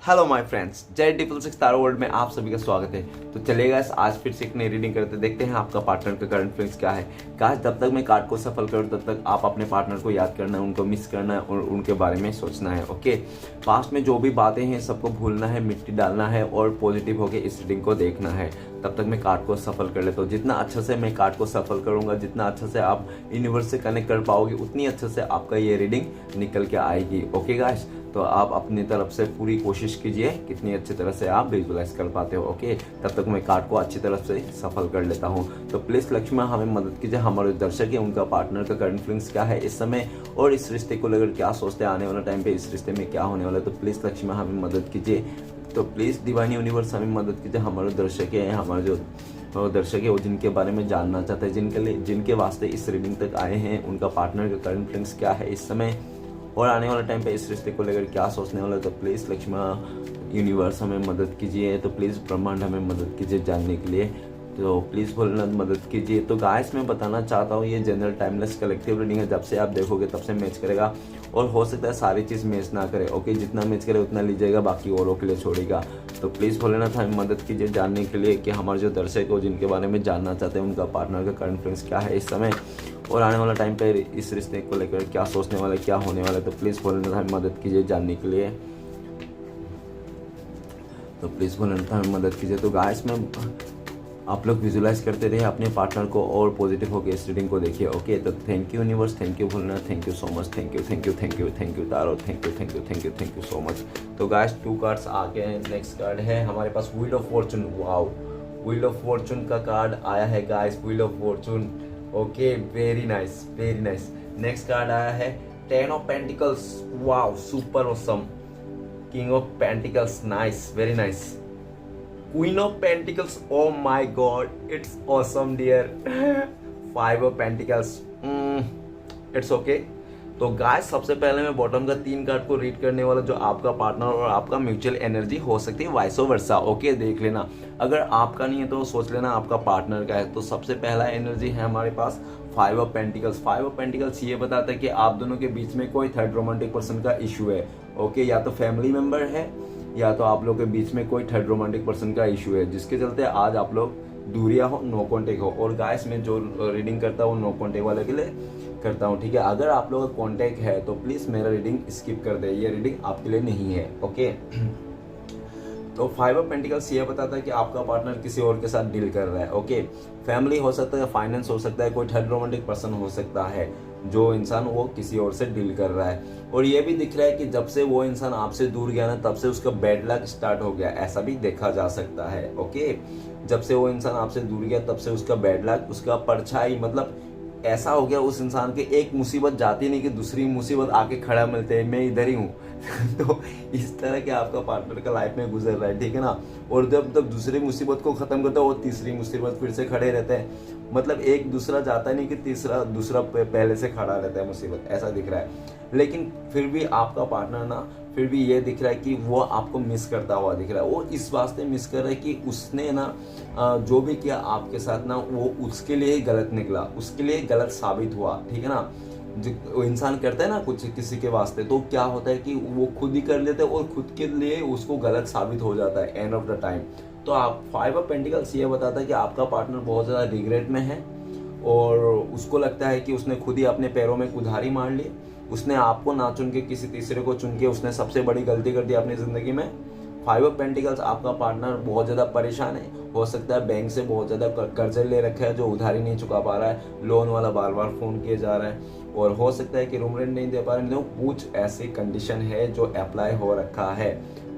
Hello my friends, जय triple six तारा world में आप सभी का स्वागत है। तो चलिए गाइस, आज फिर से एक नई रीडिंग करते देखते हैं आपका पार्टनर का करंट फीलिंग्स क्या है। गाइस, जब तक मैं कार्ड को सफल करूं तब तक आप अपने पार्टनर को याद करना है, उनको मिस करना है और उनके बारे में सोचना है। ओके, पास्ट में जो भी बातें हैं सबको भूलना है, मिट्टी डालना है और पॉजिटिव होकर इस रीडिंग को देखना है। तब तक मैं कार्ड को सफल कर लेता हूँ। जितना अच्छा से मैं कार्ड को सफल करूंगा, जितना अच्छा से आप यूनिवर्स से कनेक्ट कर पाओगे, उतनी अच्छे से आपका ये रीडिंग निकल के आएगी। ओके गाइस, तो आप अपनी तरफ से पूरी कोशिश कीजिए कितनी अच्छी तरह से आप विजुअलाइज कर पाते हो। ओके, तब तक मैं कार्ड को अच्छी तरह से सफल कर लेता हूँ। तो प्लीज लक्ष्मी हमें मदद कीजिए, हमारे दर्शक है उनका पार्टनर का करंट फीलिंग्स क्या है इस समय और इस रिश्ते को लेकर क्या सोचते हैं, आने वाले टाइम पे इस रिश्ते में क्या होने वाला है। तो प्लीज लक्ष्मी हमें मदद कीजिए। तो प्लीज डिवाइन यूनिवर्स हमें मदद कीजिए। हमारे दर्शक है, हमारे जो दर्शक है वो जिनके बारे में जानना चाहते हैं, जिनके वास्ते इस रीडिंग तक आए हैं, उनका पार्टनर का करंट फीलिंग्स क्या है इस समय और आने वाले टाइम पे इस रिश्ते को लेकर क्या सोचने वाला है। तो प्लीज़ लक्ष्मी यूनिवर्स हमें मदद कीजिए। तो प्लीज़ ब्रह्मांड हमें मदद कीजिए जानने के लिए। तो प्लीज़ भोलेनाथ मदद कीजिए। तो गाइस, मैं बताना चाहता हूँ ये जनरल टाइमलेस कलेक्टिव रीडिंग है। जब से आप देखोगे तब से मैच करेगा और हो सकता है सारी चीज़ मैच ना करे। ओके, जितना मैच करे उतना लीजिएगा, बाकी औरों के लिए छोड़ेगा। तो प्लीज़ भोलेनाथ हमें मदद कीजिए जानने के लिए कि हमारे जो दर्शक हो जिनके बारे में जानना चाहते हैं, उनका पार्टनर का करंट फीलिंग्स क्या है इस समय और आने वाला टाइम पे इस रिश्ते को लेकर क्या सोचने वाला है, क्या होने वाला है। तो प्लीज़ भोलेनाथ हमें मदद कीजिए जानने के लिए। तो प्लीज़ भोलेनाथ हमें मदद कीजिए। तो गाइस, में आप लोग विजुलाइज करते रहिए अपने पार्टनर को और पॉजिटिव होकर इस रीडिंग को देखिए। ओके, तो thank you universe, thank you Bholenath, thank you so much, thank you thank you thank you thank you tarot, thank you thank you thank you thank you so much. तो guys, 2 cards आ गए हैं। Next card है हमारे पास wheel of fortune. Wow, wheel of fortune का card आया है guys, wheel of fortune. Okay, very nice very nice. Next card आया है 10 of pentacles. Wow, super awesome. King of pentacles, nice, very nice. Queen of Pentacles, oh my God, it's awesome dear. 5 of Pentacles, it's okay. तो guys, सबसे पहले मैं bottom का 3 card को read करने वाला, जो आपका पार्टनर और आपका म्यूचुअल एनर्जी हो सकती है, वाइस वर्सा। ओके, देख लेना। अगर आपका नहीं है तो सोच लेना आपका पार्टनर का है। तो सबसे पहला एनर्जी है हमारे पास 5 ऑफ पेंटिकल्स। 5 ऑफ पेंटिकल्स ये बताता है कि आप दोनों के बीच में कोई थर्ड रोमांटिक पर्सन का इशू है। ओके, या तो फैमिली मेंबर है या तो आप लोग के बीच में कोई थर्ड रोमांटिक पर्सन का इशू है, जिसके चलते आज आप लोग दूरिया हो, नो कॉन्टेक्ट हो। और गाइस, मैं जो रीडिंग करता हूँ नो कॉन्टेक्ट वाले के लिए करता हूँ, ठीक है। अगर आप लोग का कॉन्टेक्ट है तो प्लीज मेरा रीडिंग स्किप कर दे, ये रीडिंग आपके लिए नहीं है। ओके, तो 5 ऑफ पेंटिकल्स ये बताता है कि आपका पार्टनर किसी और के साथ डील कर रहा है। ओके, फैमिली हो सकता है, फाइनेंस हो सकता है, कोई थर्ड रोमांटिक पर्सन हो सकता है जो इंसान वो किसी और से डील कर रहा है। और ये भी दिख रहा है कि जब से वो इंसान आपसे दूर गया ना, तब से उसका बैड लक स्टार्ट हो गया, ऐसा भी देखा जा सकता है। ओके, जब से वो इंसान आपसे दूर गया तब से उसका बैड लक, उसका परछाई, मतलब ऐसा हो गया उस इंसान के, एक मुसीबत जाती नहीं कि दूसरी मुसीबत आके खड़ा मिलते हैं, मैं इधर ही हूँ। तो इस तरह के आपका पार्टनर का लाइफ में गुजर रहा है, ठीक है ना। और जब जब दूसरी मुसीबत को खत्म करता है वो तीसरी मुसीबत फिर से खड़े रहते हैं। मतलब एक दूसरा जाता नहीं कि दूसरा पहले से खड़ा रहता है मुसीबत, ऐसा दिख रहा है। लेकिन फिर भी आपका पार्टनर ना, फिर भी ये दिख रहा है कि वो आपको मिस करता हुआ दिख रहा है। वो इस वास्ते मिस कर रहा है कि उसने ना जो भी किया आपके साथ ना, वो उसके लिए गलत निकला, उसके लिए गलत साबित हुआ, ठीक है ना। जो इंसान करता है ना कुछ किसी के वास्ते, तो क्या होता है कि वो खुद ही कर लेते हैं और खुद के लिए उसको गलत साबित हो जाता है एंड ऑफ द टाइम। तो आप 5 ऑफ पेंटिकल्स ये बताता है कि आपका पार्टनर बहुत ज़्यादा रिग्रेट में है और उसको लगता है कि उसने खुद ही अपने पैरों में कुल्हाड़ी मार ली। उसने आपको ना चुन के किसी तीसरे को चुन के उसने सबसे बड़ी गलती कर दी अपनी ज़िंदगी में। 5 ऑफ पेंटिकल्स, आपका पार्टनर बहुत ज़्यादा परेशान है। हो सकता है बैंक से बहुत ज़्यादा कर्जे ले रखे हैं जो उधारी नहीं चुका पा रहा है, लोन वाला बार बार फ़ोन किए जा रहा है, और हो सकता है कि रूम रेंट नहीं दे पा रहे हैं। कुछ ऐसी कंडीशन है जो अप्लाई हो रखा है।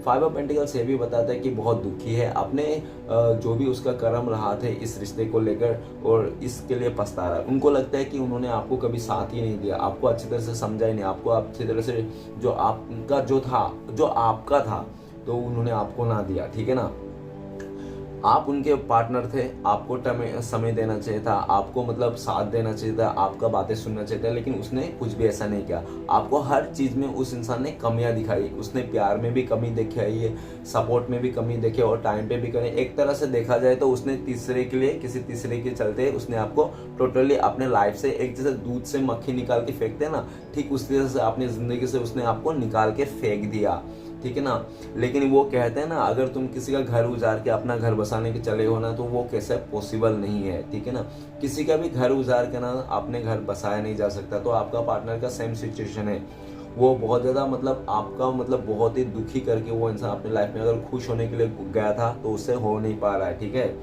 5 ऑफ पेंटिकल्स ये भी बताता है कि बहुत दुखी है, अपने जो भी उसका कर्म रहा थे इस रिश्ते को लेकर और इसके लिए पछता रहा है। उनको लगता है कि उन्होंने आपको कभी साथ ही नहीं दिया, आपको अच्छी तरह से समझा ही नहीं, आपको अच्छी तरह से जो आपका जो आपका था तो उन्होंने आपको ना दिया, ठीक है ना। आप उनके पार्टनर थे, आपको समय देना चाहिए था, आपको मतलब साथ देना चाहिए था, आपका बातें सुनना चाहिए था, लेकिन उसने कुछ भी ऐसा नहीं किया। आपको हर चीज़ में उस इंसान ने कमियां दिखाई। उसने प्यार में भी कमी दिखाई है, सपोर्ट में भी कमी देखी और टाइम पे भी कमी। एक तरह से देखा जाए तो उसने किसी तीसरे के चलते उसने आपको टोटली अपने लाइफ से, एक जैसे दूध से मक्खी निकाल के फेंकते हैं ना, ठीक उस तरह से अपनी ज़िंदगी से उसने आपको निकाल के फेंक दिया। ठीक है ना। लेकिन वो कहते हैं ना, अगर तुम किसी का घर उजाड़ के अपना घर बसाने के चले हो ना, तो वो कैसे पॉसिबल नहीं है, ठीक है ना। किसी का भी घर उजाड़ के ना अपने घर बसाया नहीं जा सकता। तो आपका पार्टनर का सेम सिचुएशन है, वो बहुत ज़्यादा मतलब आपका मतलब बहुत ही दुखी करके वो इंसान अपने लाइफ में अगर खुश होने के लिए गया था तो उससे हो नहीं पा रहा है, ठीक है।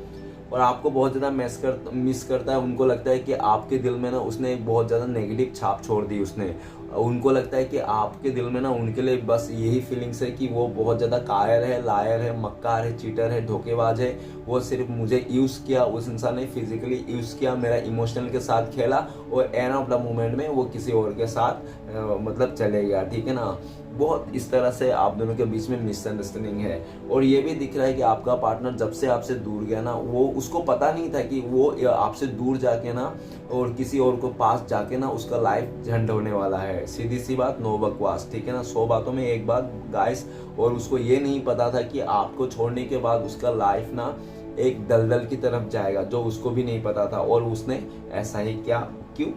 और आपको बहुत ज़्यादा मिस करता है। उनको लगता है कि आपके दिल में ना उसने एक बहुत ज़्यादा नेगेटिव छाप छोड़ दी उसने। उनको लगता है कि आपके दिल में ना उनके लिए बस यही फीलिंग्स है कि वो बहुत ज़्यादा कायर है, लायर है, मक्कार है, चीटर है, धोखेबाज है। वो सिर्फ मुझे यूज़ किया, उस इंसान ने फिजिकली यूज़ किया, मेरा इमोशनल के साथ खेला और एंड ऑफ द मोमेंट में वो किसी और के साथ मतलब चले गया, ठीक है ना। बहुत इस तरह से आप दोनों के बीच में मिसअंडरस्टैंडिंग है। और ये भी दिख रहा है कि आपका पार्टनर जब से आपसे दूर गया ना, वो उसको पता नहीं था कि वो आपसे दूर जाके ना और किसी और को पास जाके ना उसका लाइफ झंड होने वाला है। सीधी सी बात, नो बकवास, ठीक है ना। 100 बातों में एक बात गाइस। और उसको ये नहीं पता था कि आपको छोड़ने के बाद उसका लाइफ ना एक दलदल की तरफ जाएगा, जो उसको भी नहीं पता था। और उसने ऐसा ही क्या, क्यों?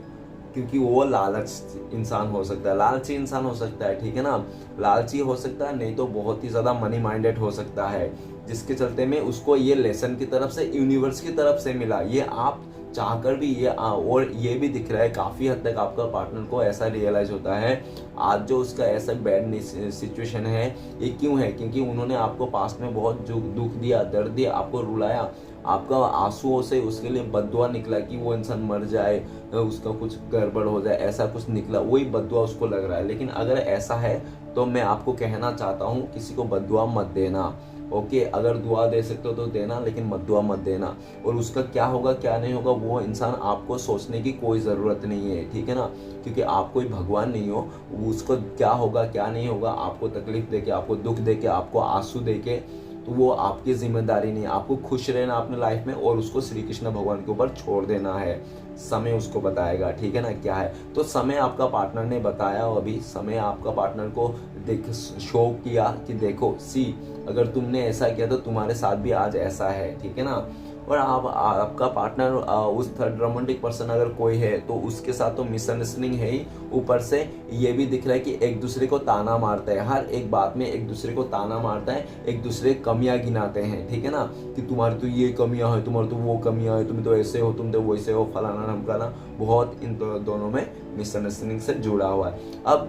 क्योंकि वो लालच इंसान हो सकता है, लालची इंसान हो सकता है, ठीक है ना। लालची हो सकता है, नहीं तो बहुत ही ज़्यादा मनी माइंडेड हो सकता है, जिसके चलते में उसको ये लेसन की तरफ से, यूनिवर्स की तरफ से मिला। ये आप चाहकर भी ये और ये भी दिख रहा है काफ़ी हद तक आपका पार्टनर को ऐसा रियलाइज होता है आज जो उसका ऐसा बैड सिचुएशन है, ये क्यों है? क्योंकि उन्होंने आपको पास्ट में बहुत दुख दिया, दर्द दिया, आपको रुलाया, आपका आंसुओं से उसके लिए बद्दुआ निकला कि वो इंसान मर जाए, उसका कुछ गड़बड़ हो जाए, ऐसा कुछ निकला, वही बद्दुआ उसको लग रहा है। लेकिन अगर ऐसा है तो मैं आपको कहना चाहता हूँ, किसी को बद्दुआ मत देना, ओके। अगर दुआ दे सकते हो तो देना, लेकिन मत दुआ मत देना। और उसका क्या होगा क्या नहीं होगा वो इंसान आपको सोचने की कोई ज़रूरत नहीं है, ठीक है ना। क्योंकि आप कोई भगवान नहीं हो। उसको क्या होगा क्या नहीं होगा, आपको तकलीफ देके, आपको दुख देके, आपको आंसू देके, तो वो आपकी जिम्मेदारी नहीं है। आपको खुश रहना अपने लाइफ में और उसको श्री कृष्ण भगवान के ऊपर छोड़ देना है। समय उसको बताएगा, ठीक है ना, क्या है। तो समय आपका पार्टनर ने बताया, अभी समय आपका पार्टनर को देख शो किया कि देखो सी, अगर तुमने ऐसा किया तो तुम्हारे साथ भी आज ऐसा है, ठीक है ना। और आपका पार्टनर उस थर्ड रोमांटिक पर्सन अगर कोई है तो उसके साथ तो मिसअंडरस्टैंडिंग है ही, ऊपर से ये भी दिख रहा है कि एक दूसरे को ताना मारता है, हर एक बात में एक दूसरे को ताना मारता है, एक दूसरे कमियां गिनाते हैं, ठीक है ना। कि तुम्हारी तो ये कमियां है, तुम्हारी तो वो कमियां है, तुम तो ऐसे हो, तुम तो वैसे हो, फलाना ढमकाना। बहुत इन दोनों में मिसअंडरस्टैंडिंग से जुड़ा हुआ है। अब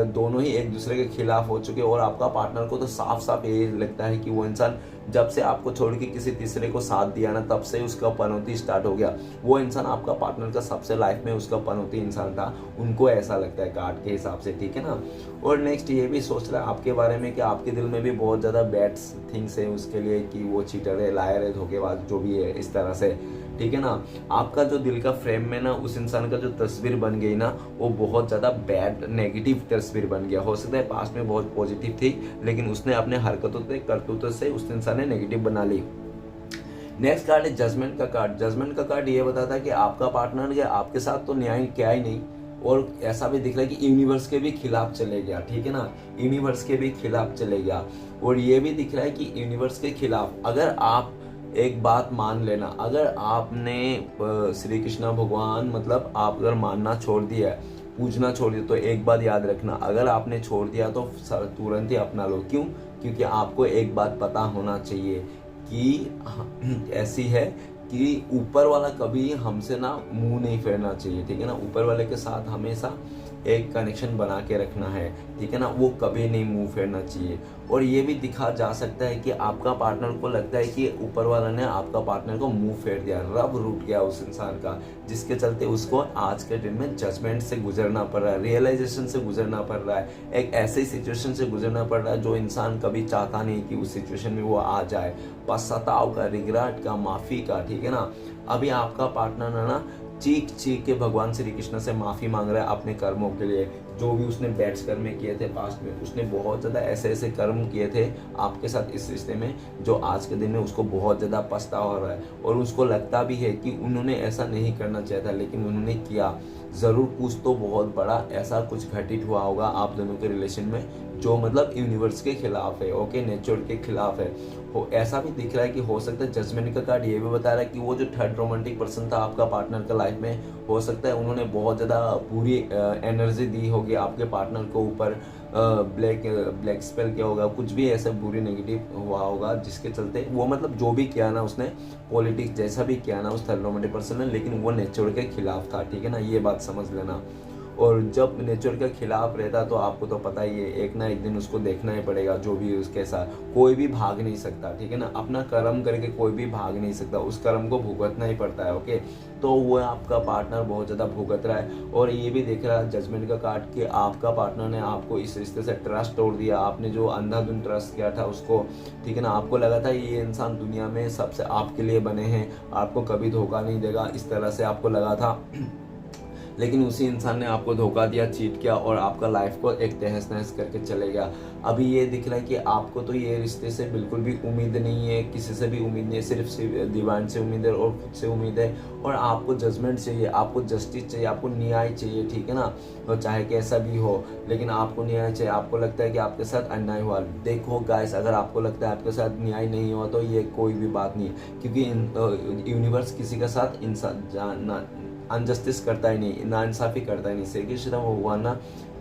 दोनों ही एक दूसरे के खिलाफ हो चुके और आपका पार्टनर को तो साफ साफ ये लगता है कि वो इंसान जब से आपको छोड़ के किसी तीसरे को साथ दिया ना, तब से उसका पनौती स्टार्ट हो गया। वो इंसान आपका पार्टनर का सबसे लाइफ में उसका पनौती इंसान था, उनको ऐसा लगता है कार्ड के हिसाब से, ठीक है ना। और नेक्स्ट ये भी सोच रहा है आपके बारे में कि आपके दिल में भी बहुत ज़्यादा बैड थिंग्स है उसके लिए, कि वो चीटर है, लायर है, धोखेबाज, जो भी है इस तरह से, ठीक है ना। आपका जो दिल का फ्रेम में ना उस इंसान का जो तस्वीर बन गई ना, वो बहुत ज़्यादा बैड नेगेटिव तस्वीर बन गया। हो सकता है पास्ट में बहुत पॉजिटिव थी, लेकिन उसने अपने हरकतों से, करतूतों से उस इंसान ने नेगेटिव बना ली। नेक्स्ट कार्ड है जजमेंट का कार्ड। जजमेंट का कार्ड ये बताता है कि आपका पार्टनर या आपके साथ तो न्याय क्या ही नहीं, और ऐसा भी दिख रहा है कि यूनिवर्स के भी खिलाफ चले गया, ठीक है ना। यूनिवर्स के भी खिलाफ चले गया। और ये भी दिख रहा है कि यूनिवर्स के खिलाफ अगर आप एक बात मान लेना, अगर आपने श्री कृष्ण भगवान मतलब आप अगर मानना छोड़ दिया है, पूजना छोड़ दिया, तो एक बात याद रखना, अगर आपने छोड़ दिया तो तुरंत ही अपना लो। क्यों? क्योंकि आपको एक बात पता होना चाहिए कि ऐसी है कि ऊपर वाला कभी हमसे ना मुंह नहीं फेरना चाहिए, ठीक है ना। ऊपर वाले के साथ हमेशा एक कनेक्शन बना के रखना है, ठीक है ना। वो कभी नहीं मुंह फेरना चाहिए। और ये भी दिखा जा सकता है कि आपका पार्टनर को लगता है कि ऊपर वाला ने आपका पार्टनर को मुंह फेर दिया, रब रूट गया उस इंसान का, जिसके चलते उसको आज के दिन में जजमेंट से गुजरना पड़ रहा है, रियलाइजेशन से गुजरना पड़ रहा है, एक ऐसी सिचुएशन से गुजरना पड़ रहा है जो इंसान कभी चाहता नहीं कि उस सिचुएशन में वो आ जाए। पश्चाताप का, रिग्रेट का, माफ़ी का, ठीक है ना। अभी आपका पार्टनर है ना चीख चीख के भगवान श्री कृष्ण से माफ़ी मांग रहा है अपने कर्मों के लिए, जो भी उसने बैड्स कर्म किए थे पास्ट में। उसने बहुत ज़्यादा ऐसे ऐसे कर्म किए थे आपके साथ इस रिश्ते में, जो आज के दिन में उसको बहुत ज़्यादा पछतावा हो रहा है। और उसको लगता भी है कि उन्होंने ऐसा नहीं करना चाहिए था, लेकिन उन्होंने किया। ज़रूर कुछ तो बहुत बड़ा ऐसा कुछ घटित हुआ होगा आप दोनों के रिलेशन में, जो मतलब यूनिवर्स के खिलाफ है, ओके, नेचर के खिलाफ है। हो ऐसा भी दिख रहा है कि हो सकता है जजमेंट का कार्ड ये भी बता रहा है कि वो जो थर्ड रोमांटिक पर्सन था आपका पार्टनर का लाइफ में, हो सकता है उन्होंने बहुत ज़्यादा बुरी एनर्जी दी होगी आपके पार्टनर को ऊपर, ब्लैक स्पेल किया होगा, कुछ भी ऐसा बुरी नेगेटिव हुआ होगा जिसके चलते वो मतलब जो भी किया ना उसने, पॉलिटिक्स जैसा भी किया ना उस थर्ड रोमांटिक पर्सन ने, लेकिन वो नेचर के खिलाफ था, ठीक है ना, ये बात समझ लेना। और जब नेचर के खिलाफ रहता तो आपको तो पता ही है, एक ना एक दिन उसको देखना ही पड़ेगा, जो भी उसके साथ कोई भी भाग नहीं सकता, ठीक है ना, अपना कर्म करके कोई भी भाग नहीं सकता, उस कर्म को भुगतना ही पड़ता है। ओके, तो वो आपका पार्टनर बहुत ज़्यादा भुगत रहा है, और ये भी देख रहा है जजमेंट का कार्ड कि आपका पार्टनर ने आपको इस रिश्ते से ट्रस्ट तोड़ दिया, आपने जो अंधाधुंध ट्रस्ट किया था उसको, ठीक है ना, आपको लगा था ये इंसान दुनिया में सबसे आपके लिए बने हैं, आपको कभी धोखा नहीं देगा, इस तरह से आपको लगा था, लेकिन उसी इंसान ने आपको धोखा दिया, चीट किया, और आपका लाइफ को एक तहस नहस करके चले गया। अभी ये दिख रहा है कि आपको तो ये रिश्ते से बिल्कुल भी उम्मीद नहीं है, किसी से भी उम्मीद नहीं है, सिर्फ डिवाइन से उम्मीद है और खुद से उम्मीद है, और आपको जजमेंट चाहिए, आपको जस्टिस चाहिए, आपको न्याय चाहिए, ठीक है ना, और चाहे कैसा भी हो, लेकिन आपको न्याय चाहिए। आपको लगता है कि आपके साथ अन्याय हुआ, देखो गाइस, अगर आपको लगता है आपके साथ न्याय नहीं हुआ तो ये कोई भी बात नहीं है, क्योंकि यूनिवर्स किसी के साथ इंसान अनजस्टिस करता ही नहीं, नाइंसाफ़ी करता ही नहीं। श्री कृष्ण भगवान ना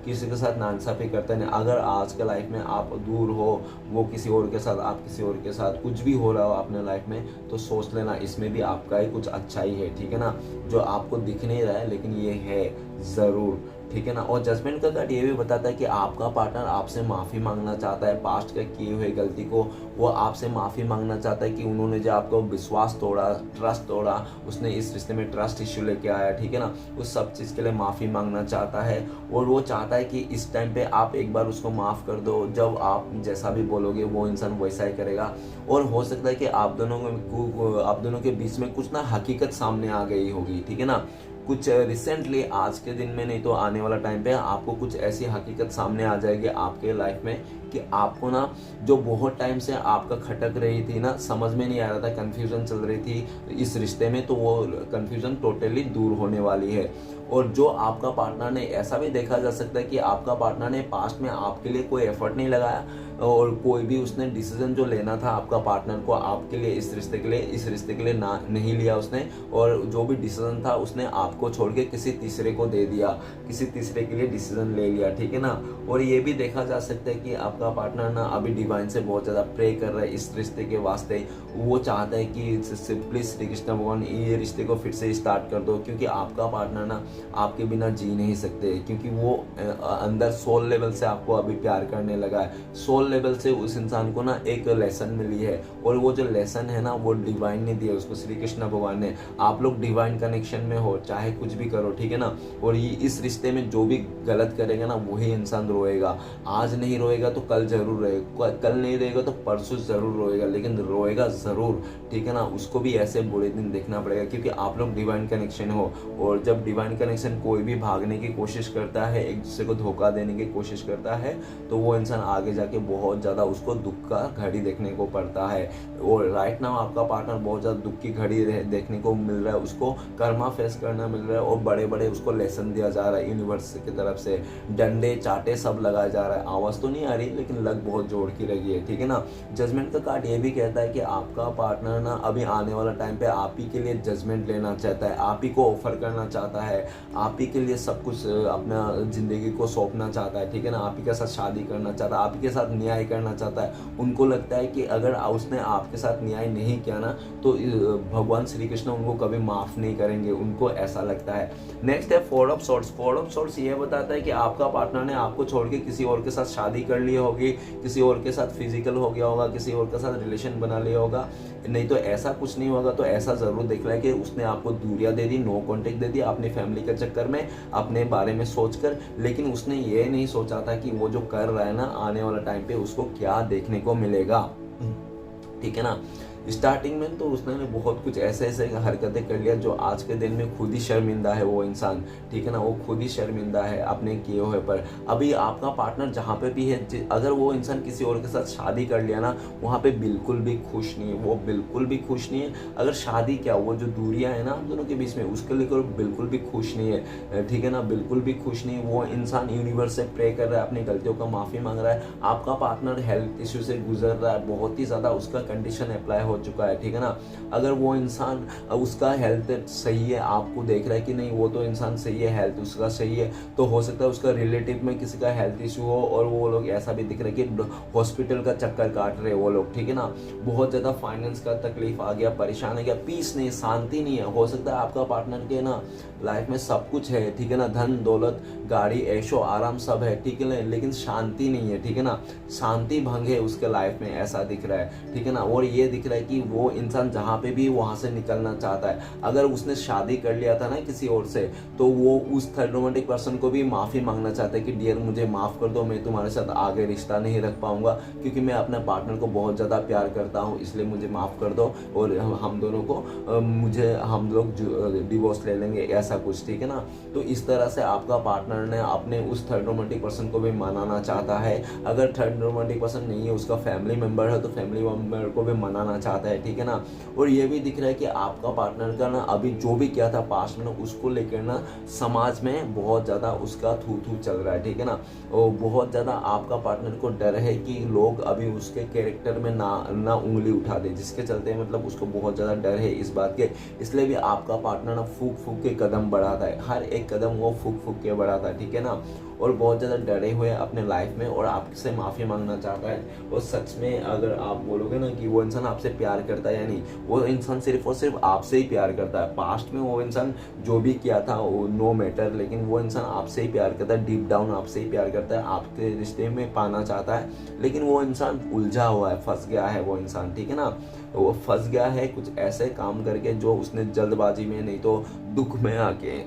किसी के साथ नाइंसाफ़ी करता नहीं। अगर आज के लाइफ में आप दूर हो, वो किसी और के साथ, आप किसी और के साथ, कुछ भी हो रहा हो अपने लाइफ में, तो सोच लेना इसमें भी आपका ही कुछ अच्छा ही है, ठीक है ना, जो आपको दिख नहीं रहा है लेकिन ये है ज़रूर, ठीक है ना। और जजमेंट का कार्ड ये भी बताता है कि आपका पार्टनर आपसे माफ़ी मांगना चाहता है, पास्ट के किए हुए गलती को वो आपसे माफ़ी मांगना चाहता है कि उन्होंने जो आपको विश्वास तोड़ा, ट्रस्ट तोड़ा, उसने इस रिश्ते में ट्रस्ट इश्यू लेके आया, ठीक है ना, उस सब चीज़ के लिए माफ़ी मांगना चाहता है, और वो चाहता है कि इस टाइम पे आप एक बार उसको माफ़ कर दो, जब आप जैसा भी बोलोगे वो इंसान वैसा ही करेगा। और हो सकता है कि आप दोनों के बीच में कुछ ना हकीकत सामने आ गई होगी, ठीक है ना, कुछ रिसेंटली, आज के दिन में नहीं तो आने वाला टाइम पे आपको कुछ ऐसी हकीकत सामने आ जाएगी आपके लाइफ में कि आपको ना जो बहुत टाइम से आपका खटक रही थी ना, समझ में नहीं आ रहा था, कंफ्यूजन चल रही थी इस रिश्ते में, तो वो कंफ्यूजन टोटली दूर होने वाली है। और जो आपका पार्टनर ने, ऐसा भी देखा जा सकता है कि आपका पार्टनर ने पास्ट में आपके लिए कोई एफर्ट नहीं लगाया, और कोई भी उसने डिसीजन जो लेना था आपका पार्टनर को आपके लिए, इस रिश्ते के लिए ना नहीं लिया उसने, और जो भी डिसीजन था उसने आपको छोड़ के किसी तीसरे को दे दिया, किसी तीसरे के लिए डिसीजन ले लिया, ठीक है ना। और ये भी देखा जा सकता है कि आपका पार्टनर ना अभी डिवाइन से बहुत ज़्यादा प्रे कर रहा है इस रिश्ते के वास्ते, वो चाहता है कि प्लीज श्री कृष्ण भगवान ये रिश्ते को फिर से स्टार्ट कर दो, क्योंकि आपका पार्टनर ना आपके बिना जी नहीं सकते, क्योंकि वो अंदर सोल लेवल से आपको अभी प्यार करने लगा है, सोल लेवल से उस इंसान को ना एक लेसन मिली है, और वो जो लेसन है ना वो डिवाइन ने दिया उसको, श्री कृष्ण भगवान ने। आप लोग डिवाइन कनेक्शन में हो, चाहे कुछ भी करो, ठीक है ना, और ये इस रिश्ते में जो भी गलत करेगा ना वही इंसान रोएगा, आज नहीं रोएगा तो कल जरूर रोएगा, कल नहीं रोएगा तो परसों जरूर रोएगा, लेकिन रोएगा जरूर, ठीक है ना। उसको भी ऐसे बुरे दिन देखना पड़ेगा, क्योंकि आप लोग डिवाइन कनेक्शन हो, और जब डिवाइन कनेक्शन कोई भी भागने की कोशिश करता है, एक दूसरे को धोखा देने की कोशिश करता है, तो वो इंसान आगे जाके बहुत ज़्यादा उसको दुख का घड़ी देखने को पड़ता है। और राइट नाउ आपका पार्टनर बहुत ज़्यादा दुख की घड़ी देखने को मिल रहा है, उसको कर्मा फेस करना मिल रहा है, और बड़े बड़े उसको लेसन दिया जा रहा है यूनिवर्स की तरफ से, डंडे चाटे सब लगाया जा रहा है, आवाज़ तो नहीं आ रही लेकिन लग बहुत जोर की लगी है, ठीक है ना। जजमेंट का कार्ड ये भी कहता है कि आपका पार्टनर ना अभी आने वाला टाइम पे आप ही के लिए जजमेंट लेना चाहता है, आप ही को ऑफर करना चाहता है, आप ही के लिए सब कुछ अपना ज़िंदगी को सौंपना चाहता है, ठीक है ना, आप ही के साथ शादी करना चाहता है, आप ही के साथ न्याय करना चाहता है। उनको लगता है कि अगर उसने आपके साथ न्याय नहीं किया ना तो भगवान श्री कृष्ण उनको कभी माफ़ नहीं करेंगे, उनको ऐसा लगता है। नेक्स्ट है four of swords. Four of swords ये बताता है कि आपका पार्टनर ने आपको छोड़ के किसी और के साथ शादी कर ली होगी, किसी और के साथ फिजिकल हो गया होगा, किसी और के साथ रिलेशन बना लिया होगा, नहीं तो ऐसा कुछ नहीं होगा, तो ऐसा ज़रूर देख रहा है कि उसने आपको दूरियां दे दी, नो कॉन्टेक्ट दे दिया अपनी फैमिली के चक्कर में, अपने बारे में सोचकर, लेकिन उसने ये नहीं सोचा था कि वो जो कर रहा है ना आने वाला टाइम पे उसको क्या देखने को मिलेगा, ठीक है ना। स्टार्टिंग में तो उसने बहुत कुछ ऐसे हरकतें कर लिया जो आज के दिन में खुद ही शर्मिंदा है वो इंसान, ठीक है ना, वो खुद ही शर्मिंदा है अपने किए हुए पर। अभी आपका पार्टनर जहाँ पे भी है, अगर वो इंसान किसी और के साथ शादी कर लिया ना, वहाँ पे बिल्कुल भी खुश नहीं है, वो बिल्कुल भी खुश नहीं है। अगर शादी क्या, वो जो दूरियां है ना हम दोनों के बीच में, उसके लेकर बिल्कुल भी खुश नहीं है, ठीक है ना, बिल्कुल भी खुश नहीं है। वो इंसान यूनिवर्स से प्रे कर रहा है, अपनी गलतियों का माफ़ी मांग रहा है। आपका पार्टनर हेल्थ इश्यू से गुजर रहा है, बहुत ही ज़्यादा उसका कंडीशन अप्लाई हो चुका है, ठीक है ना। अगर वो इंसान उसका हेल्थ सही है, आपको देख रहा है कि नहीं वो तो इंसान सही है, हेल्थ उसका सही है, तो हो सकता है उसका रिलेटिव में किसी का हेल्थ इशू हो और वो लोग ऐसा भी दिख रहा है कि हॉस्पिटल का चक्कर काट रहे वो लोग, ठीक है ना। बहुत ज़्यादा फाइनेंस का तकलीफ आ गया, परेशान है गया, पीस नहीं, शांति नहीं है। हो सकता है आपका पार्टनर के ना लाइफ में सब कुछ है, ठीक है ना, धन दौलत गाड़ी ऐशो आराम सब है, ठीक है ना, लेकिन शांति नहीं है, ठीक है ना। शांति भंग है उसके लाइफ में, ऐसा दिख रहा है, ठीक है ना। और ये दिख रहा है कि वो इंसान जहाँ पे भी वहाँ से निकलना चाहता है। अगर उसने शादी कर लिया था ना किसी और से, तो वो उस थर्ड रोमांटिक पर्सन को भी माफ़ी मांगना चाहता है कि डियर मुझे माफ़ कर दो, मैं तुम्हारे साथ आगे रिश्ता नहीं रख पाऊंगा क्योंकि मैं अपने पार्टनर को बहुत ज़्यादा प्यार करता हूँ, इसलिए मुझे माफ़ कर दो और हम दोनों को हम लोग डिवोर्स ले लेंगे, ऐसा कुछ, ठीक है ना। तो इस तरह से आपका पार्टनर ने अपने उस थर्ड रोमांटिक पर्सन को भी मनाना चाहता है। अगर थर्ड रोमांटिक पर्सन नहीं है, उसका फैमिली मेंबर है, तो फैमिली मेंबर को भी मनाना चाहता है, ठीक है ना। और ये भी दिख रहा है कि आपका पार्टनर का ना अभी जो भी किया था पास्ट में, उसको लेकर ना समाज में बहुत ज़्यादा उसका थू थू चल रहा है, ठीक है ना। और बहुत ज़्यादा आपका पार्टनर को डर है कि लोग अभी उसके कैरेक्टर में ना उंगली उठा दे, जिसके चलते मतलब उसको बहुत ज़्यादा डर है इस बात के। इसलिए भी आपका पार्टनर ना फूक फूक के कदम बढ़ाता है, हर एक कदम वो फूक फूक के बढ़ाता है, ठीक है ना। और बहुत ज़्यादा डरे हुए अपने लाइफ में और आपसे माफ़ी मांगना चाहता है। और सच में अगर आप बोलोगे ना कि वो इंसान आपसे प्यार करता है या नहीं, वो इंसान सिर्फ और सिर्फ आपसे ही प्यार करता है। पास्ट में वो इंसान जो भी किया था वो नो मैटर, लेकिन वो इंसान आपसे ही प्यार करता है, डीप डाउन आपसे ही प्यार करता है, आपके रिश्ते में पाना चाहता है। लेकिन वो इंसान उलझा हुआ है, फंस गया है वो इंसान, ठीक है ना। वो फंस गया है कुछ ऐसे काम करके जो उसने जल्दबाजी में, नहीं तो दुख में आके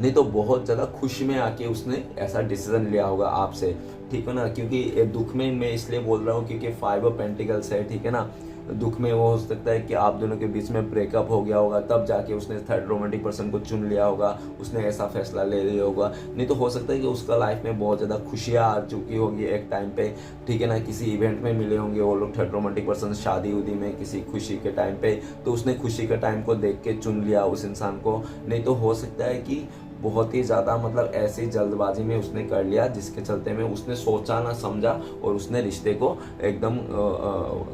नहीं तो बहुत ज़्यादा खुशी में आके उसने ऐसा डिसीजन लिया होगा आपसे, ठीक है ना। क्योंकि दुख में मैं इसलिए बोल रहा हूँ क्योंकि 5 ऑफ पेंटिकल्स है, ठीक है ना। दुख में वो हो सकता है कि आप दोनों के बीच में ब्रेकअप हो गया होगा, तब जाके उसने थर्ड रोमांटिक पर्सन को चुन लिया होगा, उसने ऐसा फैसला ले लिया होगा। नहीं तो हो सकता है कि उसका लाइफ में बहुत ज़्यादा खुशियाँ आ चुकी होगी एक टाइम पे, ठीक है ना। किसी इवेंट में मिले होंगे वो लोग थर्ड रोमांटिक पर्सन, शादी उदी में किसी खुशी के टाइम पे, तो उसने खुशी के टाइम को देख के चुन लिया उस इंसान को। नहीं तो हो सकता है कि बहुत ही ज़्यादा मतलब ऐसी जल्दबाजी में उसने कर लिया, जिसके चलते में उसने सोचा ना समझा और उसने रिश्ते को एकदम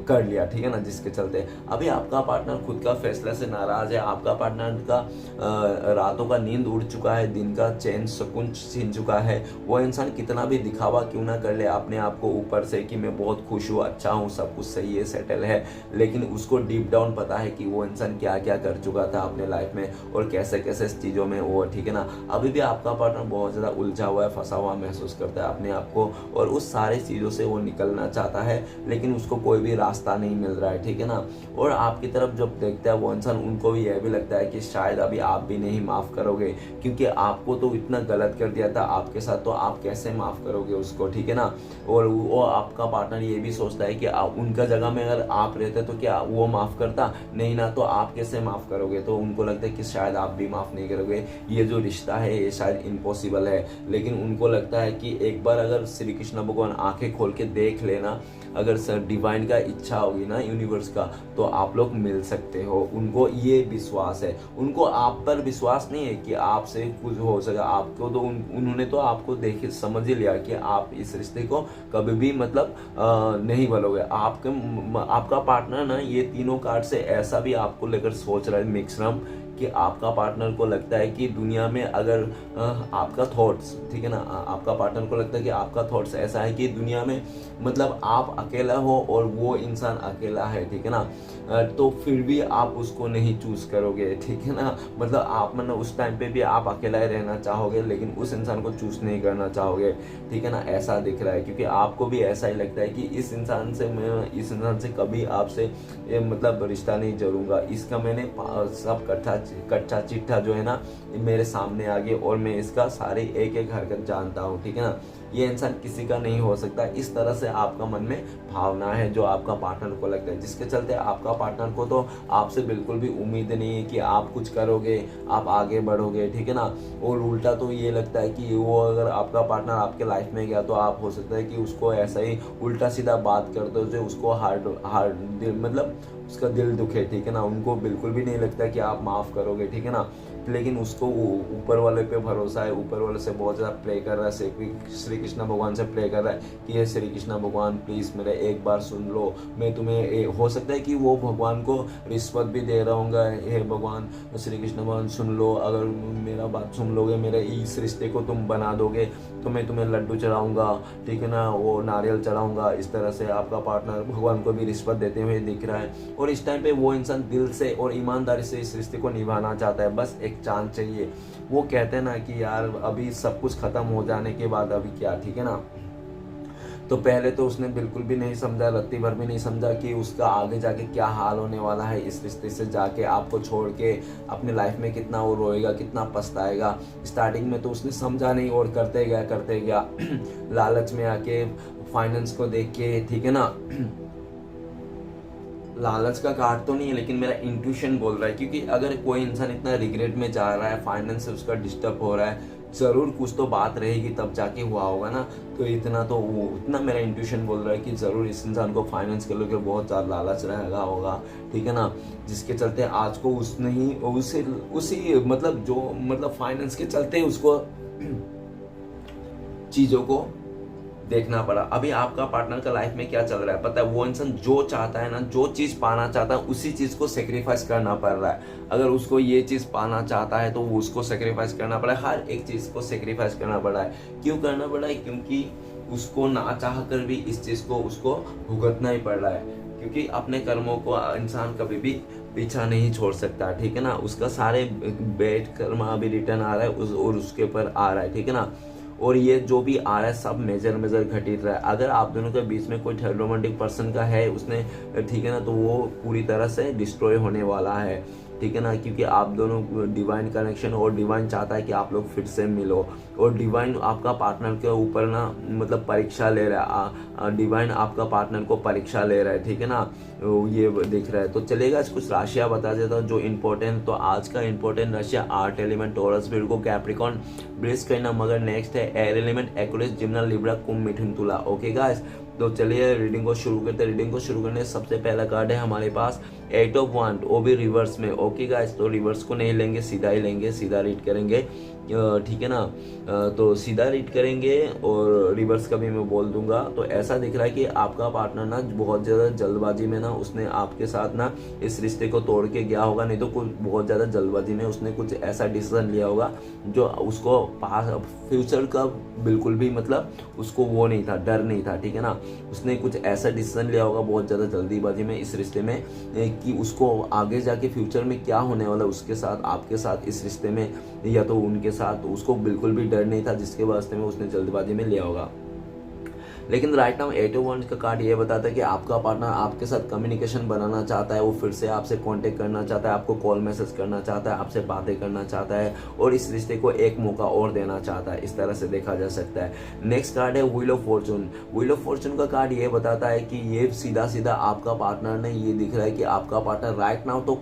कर लिया, ठीक है ना। जिसके चलते अभी आपका पार्टनर खुद का फैसला से नाराज़ है, आपका पार्टनर का रातों का नींद उड़ चुका है, दिन का चैन सुकून छीन चुका है। वो इंसान कितना भी दिखावा क्यों ना कर ले अपने आप को ऊपर से कि मैं बहुत खुश हूँ, अच्छा हूँ, सब कुछ सही है, सेटल है, लेकिन उसको डीप डाउन पता है कि वो इंसान क्या क्या कर चुका था अपने लाइफ में और कैसे कैसे चीज़ों में वो, ठीक है ना। अभी भी आपका पार्टनर बहुत ज़्यादा उलझा हुआ है, फंसा हुआ महसूस करता है अपने आप को और उस सारी चीज़ों से वो निकलना चाहता है, लेकिन उसको कोई भी रास्ता नहीं मिल रहा है, ठीक है ना। और आपकी तरफ जब देखता है वो इंसान, उनको भी यह भी लगता है कि शायद अभी आप भी नहीं माफ़ करोगे, क्योंकि आपको तो इतना गलत कर दिया था आपके साथ, तो आप कैसे माफ़ करोगे उसको, ठीक है ना। और वो आपका पार्टनर ये भी सोचता है कि उनका जगह में अगर आप रहते तो क्या वो माफ़ करता, नहीं ना, तो आप कैसे माफ़ करोगे। तो उनको लगता है कि शायद आप भी माफ़ नहीं करोगे, ये जो रिश्ता है ये शायद इम्पॉसिबल है। लेकिन उनको लगता है कि एक बार अगर श्री कृष्ण भगवान आंखें खोल के देख लेना, अगर सर डिवाइन का इच्छा होगी ना, यूनिवर्स का, तो आप लोग मिल सकते हो। उनको ये विश्वास है, उनको आप पर विश्वास नहीं है कि आपसे कुछ हो सका। आपको तो उन्होंने तो आपको देख समझ ही लिया कि आप इस रिश्ते को कभी भी मतलब नहीं बोलोगे। आपका पार्टनर ना ये तीनों कार्ड से ऐसा भी आपको लेकर सोच रहा है मिक्सरम, कि आपका पार्टनर को लगता है कि दुनिया में अगर आपका थॉट्स, ठीक है ना, आपका पार्टनर को लगता है कि आपका थॉट्स ऐसा है कि दुनिया में मतलब आप अकेला हो और वो इंसान अकेला है, ठीक है ना, तो फिर भी आप उसको नहीं चूज करोगे, ठीक है ना। मतलब आप मतलब उस टाइम पे भी आप अकेला ही रहना चाहोगे, लेकिन उस इंसान को चूज नहीं करना चाहोगे, ठीक है ना। ऐसा दिख रहा है क्योंकि आपको भी ऐसा ही लगता है कि इस इंसान से कभी आपसे मतलब रिश्ता नहीं जोड़ूंगा। इसका मैंने सब कच्चा चिट्ठा जो है ना मेरे सामने आ गया और मैं इसका सारी एक एक हरकत जानता हूँ, ठीक है ना। ये इंसान किसी का नहीं हो सकता, इस तरह से आपका मन में भावना है जो आपका पार्टनर को लगता है, जिसके चलते आपका पार्टनर को तो आपसे बिल्कुल भी उम्मीद नहीं है कि आप कुछ करोगे, आप आगे बढ़ोगे, ठीक है ना। और उल्टा तो ये लगता है कि वो अगर आपका पार्टनर आपके लाइफ में गया तो आप हो सकता है कि उसको ऐसा ही उल्टा सीधा बात कर दो जो उसको हार्ड मतलब उसका दिल दुखे, ठीक है ना। उनको बिल्कुल भी नहीं लगता कि आप माफ़ करोगे, ठीक है ना। लेकिन उसको ऊपर वाले पे भरोसा है, ऊपर वाले से बहुत ज़्यादा प्रे कर रहा है, श्री कृष्ण भगवान से प्रे कर रहा है कि हे श्री कृष्ण भगवान प्लीज़ मेरे एक बार सुन लो, मैं तुम्हें हो सकता है कि वो भगवान को रिश्वत भी दे रहा होगा, हे भगवान श्री कृष्ण भगवान सुन लो, अगर मेरा बात सुन लोगे, मेरे इस रिश्ते को तुम बना दोगे तो मैं तुम्हें लड्डू चढ़ाऊँगा, ठीक है ना, वो नारियल चढ़ाऊँगा। इस तरह से आपका पार्टनर भगवान को भी रिश्वत देते हुए दिख रहा है, और इस टाइम पे वो इंसान दिल से और ईमानदारी से इस रिश्ते को निभाना चाहता है, बस एक चांस चाहिए। वो कहते हैं ना कि यार अभी सब कुछ खत्म हो जाने के बाद अभी क्या, ठीक है ना। तो पहले तो उसने बिल्कुल भी नहीं समझा, रत्ती भर भी नहीं समझा कि उसका आगे जाके क्या हाल होने वाला है, इस रिश्ते से जाके आपको छोड़ के अपने लाइफ में कितना वो रोएगा, कितना पछताएगा। स्टार्टिंग में तो उसने समझा नहीं और करते गया लालच में आके, फाइनेंस को देख के, ठीक है ना। लालच का कार्ड तो नहीं है, लेकिन मेरा इंट्यूशन बोल रहा है, क्योंकि अगर कोई इंसान इतना रिग्रेट में जा रहा है, फाइनेंस से उसका डिस्टर्ब हो रहा है, ज़रूर कुछ तो बात रहेगी तब जाके हुआ होगा ना। तो इतना मेरा इंट्यूशन बोल रहा है कि ज़रूर इस इंसान को फाइनेंस के लेकर बहुत ज़्यादा लालच रहेगा होगा, ठीक है ना, जिसके चलते आज को उसने ही उसी मतलब फाइनेंस के चलते उसको चीज़ों को देखना पड़ा। अभी आपका पार्टनर का लाइफ में क्या चल रहा है पता है, वो इंसान जो चाहता है ना, जो चीज़ पाना चाहता है उसी चीज़ को सेक्रीफाइस करना पड़ रहा है। अगर उसको ये चीज़ पाना चाहता है तो वो उसको सेक्रीफाइस करना पड़ा है, हर एक चीज़ को सेक्रीफाइस करना पड़ा है। क्यों करना पड़ा है? क्योंकि उसको ना चाह कर भी इस चीज़ को उसको भुगतना ही पड़ रहा है, क्योंकि अपने कर्मों को इंसान कभी भी पीछा नहीं छोड़ सकता, ठीक है ना। उसका सारे बैड कर्म अभी रिटर्न आ रहा है और उसके ऊपर आ रहा है, ठीक है ना। और ये जो भी आ रहा है सब मेजर घटित रहा है। अगर आप दोनों के बीच में कोई थर्ड रोमांटिक पर्सन का है उसने, ठीक है ना, तो वो पूरी तरह से डिस्ट्रॉय होने वाला है, ठीक है ना, क्योंकि आप दोनों डिवाइन कनेक्शन, और डिवाइन चाहता है कि आप लोग फिर से मिलो, और डिवाइन आपका पार्टनर के ऊपर ना मतलब परीक्षा ले रहा है, डिवाइन आपका पार्टनर को परीक्षा ले रहा है, ठीक है ना, ये दिख रहा है। तो चलेगा कुछ राशियाँ बता देता हूँ जो इम्पोर्टेंट। तो आज का इम्पोर्टेंट राशियाँ earth element, Taurus, Virgo, Capricorn, वृष कन्या, मगर नेक्स्ट है air element, Aquarius, Gemini, Libra, कुंभ, मिथुन, तुला। ओके गाइस, तो चलिए रीडिंग को शुरू करते हैं। रीडिंग को शुरू करने से सबसे पहला कार्ड है हमारे पास 8 ऑफ वांड, वो भी रिवर्स में। ओके गाइस, तो रिवर्स को नहीं लेंगे, सीधा ही लेंगे, सीधा रीड करेंगे, ठीक है ना। तो सीधा रीड करेंगे और रिवर्स का भी मैं बोल दूंगा। तो ऐसा दिख रहा है कि आपका पार्टनर ना बहुत ज़्यादा जल्दबाजी में ना उसने आपके साथ ना इस रिश्ते को तोड़ के गया होगा, नहीं तो कुछ बहुत ज़्यादा जल्दबाजी में उसने कुछ ऐसा डिसीजन लिया होगा जो उसको पास फ्यूचर का बिल्कुल भी मतलब उसको वो नहीं था, डर नहीं था, ठीक है ना। उसने कुछ ऐसा डिसीजन लिया होगा बहुत ज़्यादा जल्दीबाजी में इस रिश्ते में कि उसको आगे जाके फ्यूचर में क्या होने वाला उसके साथ, आपके साथ, इस रिश्ते में या तो उनके साथ, उसको बिल्कुल भी डर नहीं था, जिसके वास्ते में उसने जल्दबाजी में लिया होगा। लेकिन राइट नाउ 8 ऑफ वांड का कार्ड ये बताता है कि आपका पार्टनर आपके साथ कम्युनिकेशन बनाना चाहता है, वो फिर से आपसे कांटेक्ट करना चाहता है, आपको कॉल मैसेज करना चाहता है, आपसे बातें करना चाहता है और इस रिश्ते को एक मौका और देना चाहता है। इस तरह से देखा जा सकता है। नेक्स्ट कार्ड है wheel of Fortune. Wheel of fortune का कार्ड ये बताता है कि ये सीधा सीधा आपका पार्टनर ने, ये दिख रहा है कि आपका पार्टनर राइट नाउ तो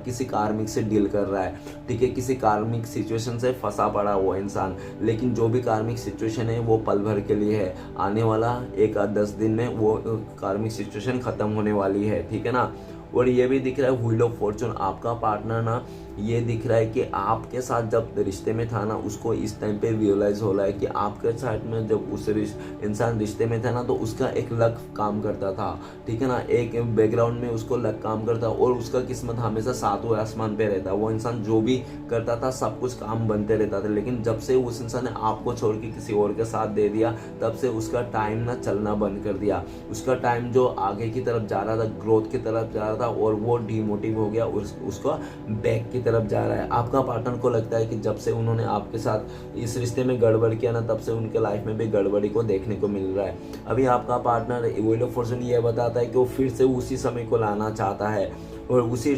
किसी कार्मिक से डील कर रहा है, ठीक है, किसी कार्मिक सिचुएशन से फंसा पड़ा वो इंसान। लेकिन जो भी कार्मिक सिचुएशन है वो पल भर के लिए है, आने वाला 1-10 दिन में वो कार्मिक सिचुएशन खत्म होने वाली है, ठीक है ना। और ये भी दिख रहा है व्हील ऑफ फॉर्चून, आपका पार्टनर ना ये दिख रहा है कि आपके साथ जब रिश्ते में था ना, उसको इस टाइम पे रियलाइज हो रहा है कि आपके साथ में जब उस इंसान रिश्ते में था ना, तो उसका एक लक काम करता था, ठीक है ना, एक बैकग्राउंड में उसको लक काम करता और उसका किस्मत हमेशा सातवें आसमान पे रहता। वो इंसान जो भी करता था सब कुछ काम बनते रहता था। लेकिन जब से उस इंसान ने आपको छोड़ के किसी और के साथ दे दिया, तब से उसका टाइम ना चलना बंद कर दिया। उसका टाइम जो आगे की तरफ जा रहा था, ग्रोथ की तरफ जा रहा था, और वो डिमोटिव हो गया, उसको बैक की तरफ जा रहा है। आपका पार्टनर को लगता है कि जब से उन्होंने आपके साथ इस रिश्ते में गड़बड़ किया ना, तब से उनके लाइफ में भी गड़बड़ी को देखने को मिल रहा है। अभी आपका पार्टनर व्हील ऑफ फॉर्चून ये बताता है कि वो फिर से उसी समय को लाना चाहता है और उसी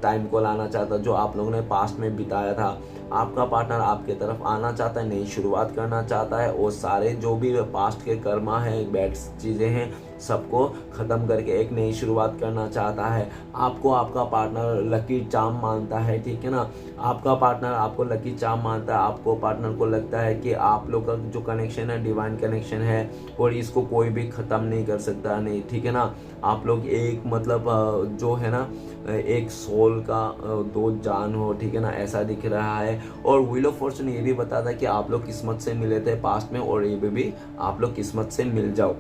टाइम को लाना चाहता जो आप लोगों ने पास्ट में बिताया था। आपका पार्टनर आपके तरफ आना चाहता है, नई शुरुआत करना चाहता है और सारे जो भी पास्ट के कर्मा है, बैड चीज़ें हैं, सबको ख़त्म करके एक नई शुरुआत करना चाहता है। आपको आपका पार्टनर लकी चार्म मानता है, ठीक है ना। आपका पार्टनर आपको लकी चार्म मानता है। आपको पार्टनर को लगता है कि आप लोग का जो कनेक्शन है डिवाइन कनेक्शन है और इसको कोई भी ख़त्म नहीं कर सकता, नहीं, ठीक है ना। आप लोग एक मतलब जो है ना एक सोल का दो जान हो, ठीक है ना, ऐसा दिख रहा है। और व्हील ऑफ फॉर्चून ये भी बताता है कि आप लोग किस्मत से मिले थे पास्ट में और ये भी आप लोग किस्मत से मिल जाओ।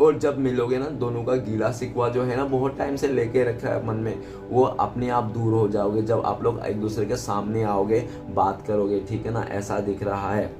और जब मिलोगे ना, दोनों का गीला शिकवा जो है ना बहुत टाइम से लेके रखा है मन में, वो अपने आप दूर हो जाओगे जब आप लोग एक दूसरे के सामने आओगे, बात करोगे, ठीक है ना, ऐसा दिख रहा है।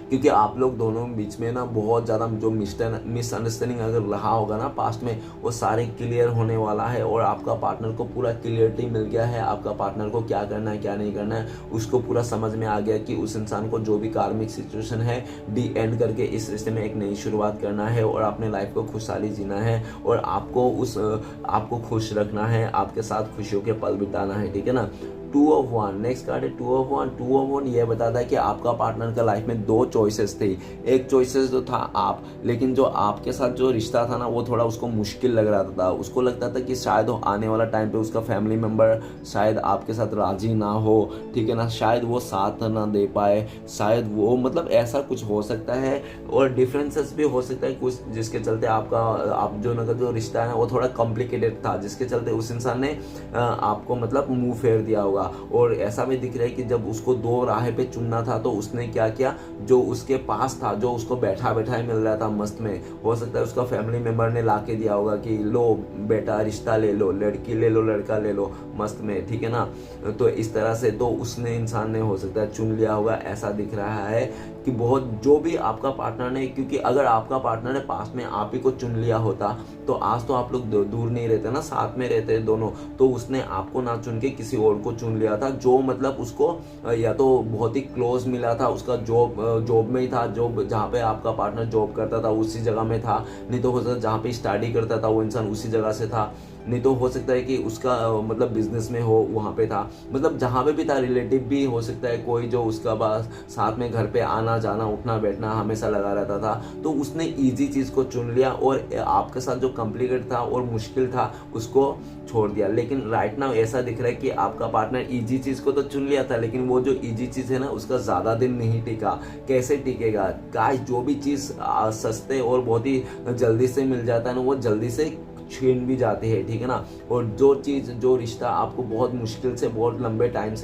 क्योंकि आप लोग दोनों बीच में ना बहुत ज़्यादा जो मिसअंडरस्टैंडिंग अगर रहा होगा ना पास्ट में, वो सारे क्लियर होने वाला है और आपका पार्टनर को पूरा क्लियरिटी मिल गया है। आपका पार्टनर को क्या करना है क्या नहीं करना है उसको पूरा समझ में आ गया कि उस इंसान को जो भी कार्मिक सिचुएशन है डी एंड करके इस रिश्ते में एक नई शुरुआत करना है और अपने लाइफ को खुशहाली जीना है और आपको खुश रखना है, आपके साथ खुशियों के पल बिताना है, ठीक है ना। 2 of 1 नेक्स्ट कार्ड है 2 of 1। 2 of 1 ये बताता है कि आपका पार्टनर का लाइफ में 2 चॉइसेस थे। एक चॉइसेस जो था आप, लेकिन जो आपके साथ जो रिश्ता था ना वो थोड़ा उसको मुश्किल लग रहा था। उसको लगता था कि शायद वो आने वाला टाइम पे उसका फैमिली मेम्बर शायद आपके साथ राजी ना हो, ठीक है ना, शायद वो साथ ना दे पाए, शायद वो मतलब ऐसा कुछ हो सकता है। और डिफरेंसेस भी हो सकता है कुछ, जिसके चलते आप जो रिश्ता है ना वो थोड़ा कॉम्प्लिकेटेड था, जिसके चलते उस इंसान ने आपको मतलब मुंह फेर दिया होगा। और ऐसा भी दिख रहा है कि जब उसको 2 राह पे चुनना था तो उसने क्या किया, जो उसके पास था, जो उसको बैठा बैठा ही मिल रहा था मस्त में, हो सकता है उसका फैमिली मेंबर ने ला के दिया होगा कि लो बेटा रिश्ता ले लो, लड़की ले लो, लड़का ले लो मस्त में, ठीक है ना। तो इस तरह से तो उसने इंसान ने हो सकता है चुन लिया होगा, ऐसा दिख रहा है कि बहुत जो भी आपका पार्टनर ने, क्योंकि अगर आपका पार्टनर ने पास्ट में आप ही को चुन लिया होता तो आज तो आप लोग दूर नहीं रहते ना, साथ में रहते दोनों। तो उसने आपको ना चुन के किसी और को चुन लिया था, जो मतलब उसको या तो बहुत ही क्लोज मिला था, उसका जॉब में ही था, जॉब जहाँ पे आपका पार्टनर जॉब करता था उसी जगह में था, नहीं तो हो सकता जहाँ पे स्टडी करता था वो इंसान उसी जगह से था, नहीं तो हो सकता है कि उसका मतलब बिजनेस में हो वहाँ पे था, मतलब जहाँ पे भी था। रिलेटिव भी हो सकता है कोई जो उसका पास साथ में घर पे आना जाना उठना बैठना हमेशा लगा रहता था। तो उसने इजी चीज़ को चुन लिया और आपके साथ जो कॉम्प्लिकेट था और मुश्किल था उसको छोड़ दिया। लेकिन राइट नाउ ऐसा दिख रहा है कि आपका पार्टनर इजी चीज़ को तो चुन लिया था, लेकिन वो जो इजी चीज़ है ना उसका ज़्यादा दिन नहीं टिका। कैसे टिकेगा गाइस, जो भी चीज़ सस्ते और बहुत ही जल्दी से मिल जाता है ना वो जल्दी से छीन भी जाती है, ठीक है ना। और जो चीज़ जो रिश्ता आपको बहुत मुश्किल से बहुत लंबे टाइम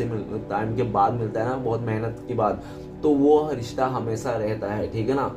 के बाद मिलता है ना, बहुत मेहनत के बाद, तो वो रिश्ता हमेशा रहता है, ठीक है ना।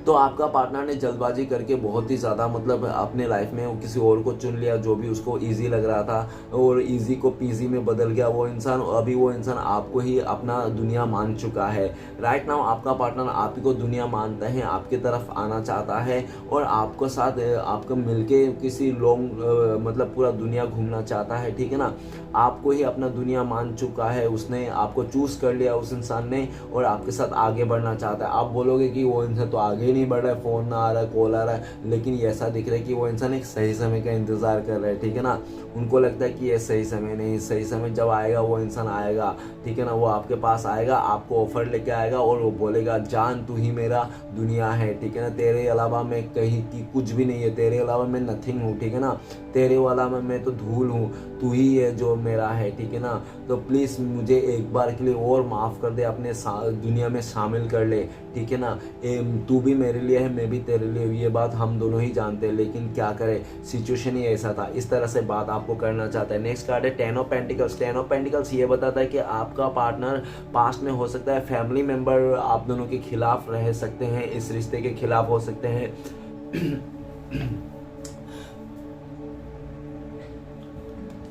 तो आपका पार्टनर ने जल्दबाजी करके बहुत ही ज़्यादा मतलब अपने लाइफ में वो किसी और को चुन लिया जो भी उसको इजी लग रहा था और इजी को पीजी में बदल गया वो इंसान। अभी वो इंसान आपको ही अपना दुनिया मान चुका है। राइट नाउ आपका पार्टनर आप ही को दुनिया मानता है, आपकी तरफ आना चाहता है और आपको साथ आपको मिलके किसी लॉन्ग मतलब पूरा दुनिया घूमना चाहता है, ठीक है ना। आपको ही अपना दुनिया मान चुका है, उसने आपको चूज़ कर लिया उस इंसान ने और आपके साथ आगे बढ़ना चाहता है। आप बोलोगे कि वो इंसान तो आगे नहीं बढ़ रहा है, फ़ोन ना आ रहा है, कॉल आ रहा है, लेकिन ये ऐसा दिख रहा है कि वो इंसान एक सही समय का इंतज़ार कर रहा है, ठीक है ना। उनको लगता है कि ये सही समय नहीं, सही समय जब आएगा वो इंसान आएगा, ठीक है ना। वो आपके पास आएगा, आपको ऑफर लेके आएगा और वो बोलेगा जान तू ही मेरा दुनिया है, ठीक है ना। तेरे अलावा मैं कहीं की कुछ भी नहीं है, तेरे अलावा मैं नथिंग हूँ, ठीक है ना। तेरे वाला मैं तो धूल हूँ, तू ही है जो मेरा है, ठीक है ना। तो प्लीज़ मुझे एक बार के लिए और माफ़ कर दे, अपने दुनिया में शामिल कर ले, ठीक है ना। तू भी मेरे लिए है, मैं भी तेरे लिए, ये बात हम दोनों ही जानते हैं, लेकिन क्या करें सिचुएशन ही ऐसा था। इस तरह से बात आपको करना चाहता है। नेक्स्ट कार्ड है 10 ऑफ पेंटिकल्स। 10 ऑफ पेंटिकल्स ये बताता है कि आपका पार्टनर पास्ट में हो सकता है फैमिली मेम्बर आप दोनों के खिलाफ रह सकते हैं, इस रिश्ते के खिलाफ हो सकते हैं।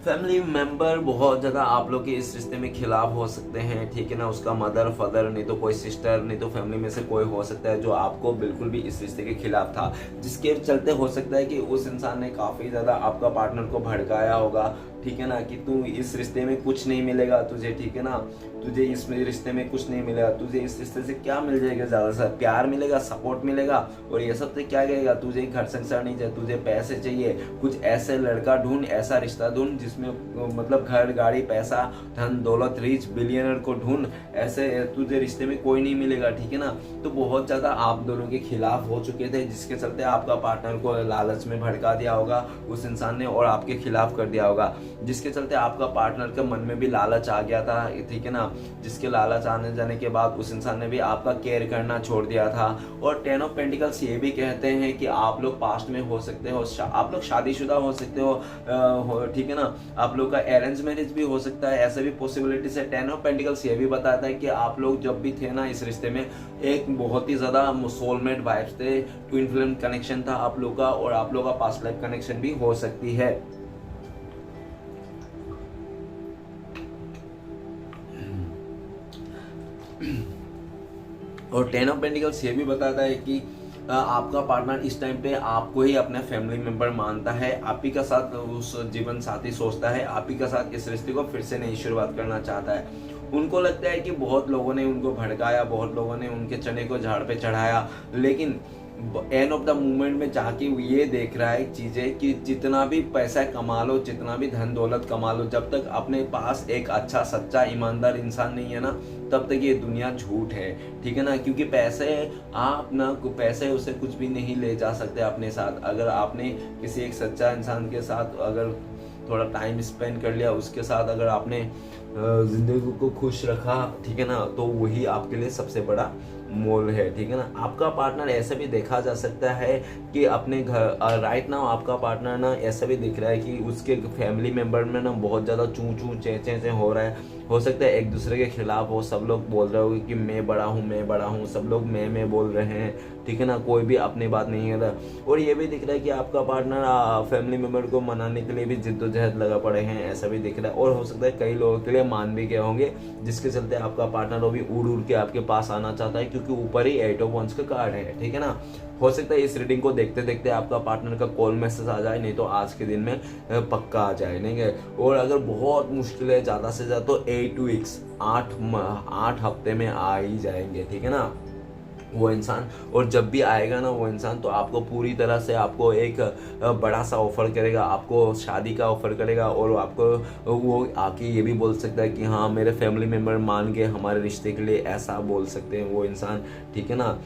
फैमिली मेंबर बहुत ज़्यादा आप लोग के इस रिश्ते में खिलाफ हो सकते हैं, ठीक है ना। उसका मदर फादर, नहीं तो कोई सिस्टर, नहीं तो फैमिली में से कोई हो सकता है जो आपको बिल्कुल भी इस रिश्ते के खिलाफ था, जिसके चलते हो सकता है कि उस इंसान ने काफ़ी ज़्यादा आपका पार्टनर को भड़काया होगा, ठीक है ना, कि तू इस रिश्ते में कुछ नहीं मिलेगा तुझे, ठीक है ना, तुझे इस रिश्ते में कुछ नहीं मिलेगा, तुझे इस रिश्ते से क्या मिल जाएगा, ज़्यादा से प्यार मिलेगा, सपोर्ट मिलेगा, और ये सब से क्या करेगा, तुझे घर संसार नहीं चाहिए, तुझे पैसे चाहिए, कुछ ऐसे लड़का ढूंढ, ऐसा रिश्ता ढूंढ जिसमें मतलब घर गाड़ी पैसा धन दौलत रिच बिलियनर को ढूंढ, ऐसे तुझे रिश्ते में कोई नहीं मिलेगा, ठीक है ना। तो बहुत ज़्यादा आप दोनों के खिलाफ हो चुके थे, जिसके चलते आपका पार्टनर को लालच में भड़का दिया होगा उस इंसान ने और आपके खिलाफ कर दिया होगा, जिसके चलते आपका पार्टनर के मन में भी लालच आ गया था, ठीक है ना, जिसके लालच आने जाने के बाद उस इंसान ने भी आपका केयर करना छोड़ दिया था। और 10 ऑफ पेंटिकल्स ये भी कहते हैं कि आप लोग पास्ट में हो सकते हो, आप लोग शादीशुदा हो सकते हो, ठीक है ना, आप लोग का अरेंज मैरिज भी हो सकता है, ऐसे भी पॉसिबिलिटीज है। 10 ऑफ पेंटिकल्स ये भी बताता है कि आप लोग जब भी थे ना इस रिश्ते में, एक बहुत ही ज्यादा सोलमेट वाइब्स थे, ट्विन फ्लेम कनेक्शन था आप लोग का, और आप लोग का पास्ट लाइफ कनेक्शन भी हो सकती है। और 10 ऑफ पेंटिकल्स ये भी बताता है कि आपका पार्टनर इस टाइम पे आपको ही अपना फैमिली मेंबर मानता है, आप ही का साथ उस जीवन साथी सोचता है, आप ही का साथ इस रिश्ते को फिर से नई शुरुआत करना चाहता है। उनको लगता है कि बहुत लोगों ने उनको भड़काया, बहुत लोगों ने उनके चने को झाड़ पे चढ़ाया, लेकिन एंड ऑफ द मूवमेंट में जाके वो ये देख रहा है चीजें कि जितना भी पैसा कमा लो, जितना भी धन दौलत कमा लो, जब तक अपने पास एक अच्छा सच्चा ईमानदार इंसान नहीं है ना, तब तक ये दुनिया झूठ है, ठीक है ना। क्योंकि पैसे आप ना पैसे उसे कुछ भी नहीं ले जा सकते अपने साथ। अगर आपने किसी एक सच्चा इंसान के साथ अगर थोड़ा टाइम स्पेंड कर लिया, उसके साथ अगर आपने जिंदगी को खुश रखा, ठीक है ना, तो वही आपके लिए सबसे बड़ा मोल है, ठीक है ना। आपका पार्टनर ऐसा भी देखा जा सकता है कि अपने घर राइट नाउ आपका पार्टनर ना ऐसा भी दिख रहा है कि उसके फैमिली मेंबर में ना बहुत ज़्यादा चू चू चे चे चे हो रहा है। हो सकता है एक दूसरे के खिलाफ हो, सब लोग बोल रहे हो कि मैं बड़ा हूँ मैं बड़ा हूँ, सब लोग मैं बोल रहे हैं, ठीक है ना, कोई भी अपनी बात नहीं कर रहा। और ये भी दिख रहा है कि आपका पार्टनर फैमिली मेंबर को मनाने के लिए भी जिद्दोजहद लगा पड़े हैं, ऐसा भी दिख रहा है। और हो सकता है कई लोगों के लिए मान भी गए होंगे, जिसके चलते आपका पार्टनर वो भी उड़ उड़ के आपके पास आना चाहता है, क्योंकि ऊपर ही 8 ऑफ वांड्स का कार्ड है, ठीक है ना। हो सकता है इस रीडिंग को देखते देखते आपका पार्टनर का कॉल मैसेज आ जाए, नहीं तो आज के दिन में पक्का आ जाए, नहीं है। और अगर बहुत मुश्किल है ज़्यादा से ज़्यादा तो 8 वीक्स 8 हफ्ते में आ ही जाएंगे, ठीक है ना वो इंसान। और जब भी आएगा ना वो इंसान, तो आपको पूरी तरह से आपको एक बड़ा सा ऑफर करेगा, आपको शादी का ऑफर करेगा, और आपको वो आके ये भी बोल सकता है कि हाँ मेरे फैमिली मेम्बर मान के हमारे रिश्ते के लिए, ऐसा बोल सकते हैं वो इंसान, ठीक है ना।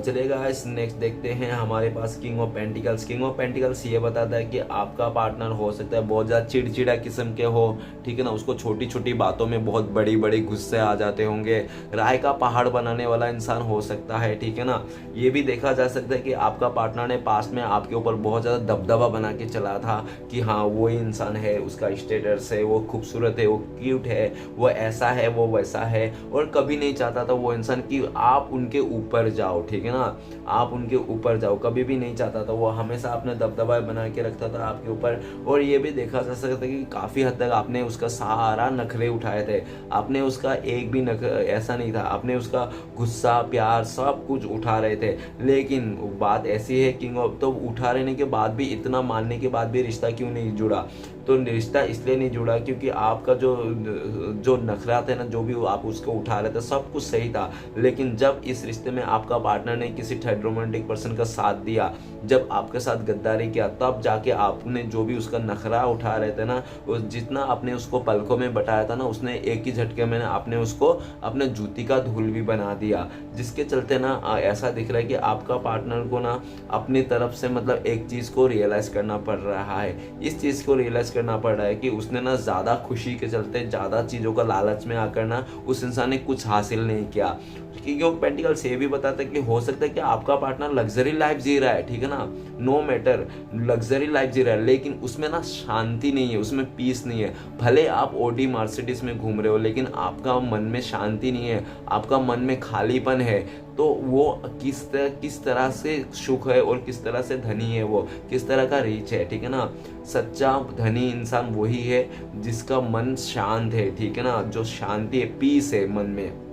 चलेगा इस नेक्स्ट देखते हैं हमारे पास king of pentacles. King of pentacles ये बताता है कि आपका पार्टनर हो सकता है बहुत ज़्यादा चिड़चिड़ा किस्म के हो, ठीक है ना, उसको छोटी छोटी बातों में बहुत बड़ी बड़ी गुस्से आ जाते होंगे, राय का पहाड़ बनाने वाला इंसान हो सकता है, ठीक है ना। ये भी देखा जा सकता है कि आपका पार्टनर ने पास्ट में आपके ऊपर बहुत ज़्यादा दबदबा बना के चला था कि हाँ वो ही इंसान है, उसका स्टेटस है, वो खूबसूरत है, वो क्यूट है, वो ऐसा है, वो वैसा है, और कभी नहीं चाहता था वो इंसान कि आप उनके ऊपर जाओ, ठीक है ना, आप उनके ऊपर जाओ, कभी भी नहीं चाहता था। वो हमेशा अपने दबदबा बना के रखता था आपके ऊपर। और ये भी देखा जा सकता है कि काफ़ी हद तक आपने उसका सारा नखरे उठाए थे, आपने उसका एक भी ऐसा नहीं था, आपने उसका गुस्सा प्यार सब कुछ उठा रहे थे। लेकिन बात ऐसी है किंग ऑफ, तो उठा रहने के बाद भी, इतना मानने के बाद भी रिश्ता क्यों नहीं जुड़ा? तो रिश्ता इसलिए नहीं जुड़ा क्योंकि आपका जो नखरा थे ना, जो भी आप उसको उठा रहे थे, सब कुछ सही था। लेकिन जब इस रिश्ते में आपका पार्टनर ने किसी थर्ड रोमांटिक पर्सन का साथ दिया, जब आपके साथ गद्दारी किया, तब जाके आपने जो भी उसका नखरा उठा रहे थे ना, जितना आपने उसको पलकों में बटाया था ना, उसने एक ही झटके में ना आपने उसको अपने जूती का धूल भी बना दिया। जिसके चलते ना ऐसा दिख रहा है कि आपका पार्टनर को ना अपनी तरफ से मतलब एक चीज़ को रियलाइज़ करना पड़ रहा है। इस चीज़ को रियलाइज़ करना पड़ रहा है कि उसने ना ज़्यादा खुशी के चलते, ज़्यादा चीज़ों का लालच में आकर ना उस इंसान ने कुछ हासिल नहीं किया। क्योंकि पेंटिकल्स ये भी बताता है कि हो सकता है कि आपका पार्टनर लग्जरी लाइफ जी रहा है, ठीक है ना, नो मैटर लग्जरी लाइफ जी रहा है, लेकिन उसमें ना शांति नहीं है, उसमें पीस नहीं है। भले आप ओडी मर्सिडीज में घूम रहे हो, लेकिन आपका मन में शांति नहीं है, आपका मन में खालीपन है। तो वो किस तरह से सुख है और किस तरह से धनी है, वो किस तरह का रीच है, ठीक है ना। सच्चा धनी इंसान वही है जिसका मन शांत है, ठीक है ना, जो शांति है, पीस है मन में।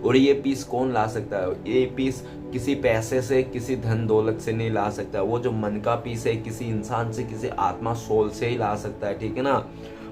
और ये पीस कौन ला सकता है? ये पीस किसी पैसे से, किसी धन दौलत से नहीं ला सकता। वो जो मन का पीस है किसी इंसान से, किसी आत्मा सोल से ही ला सकता है, ठीक है ना।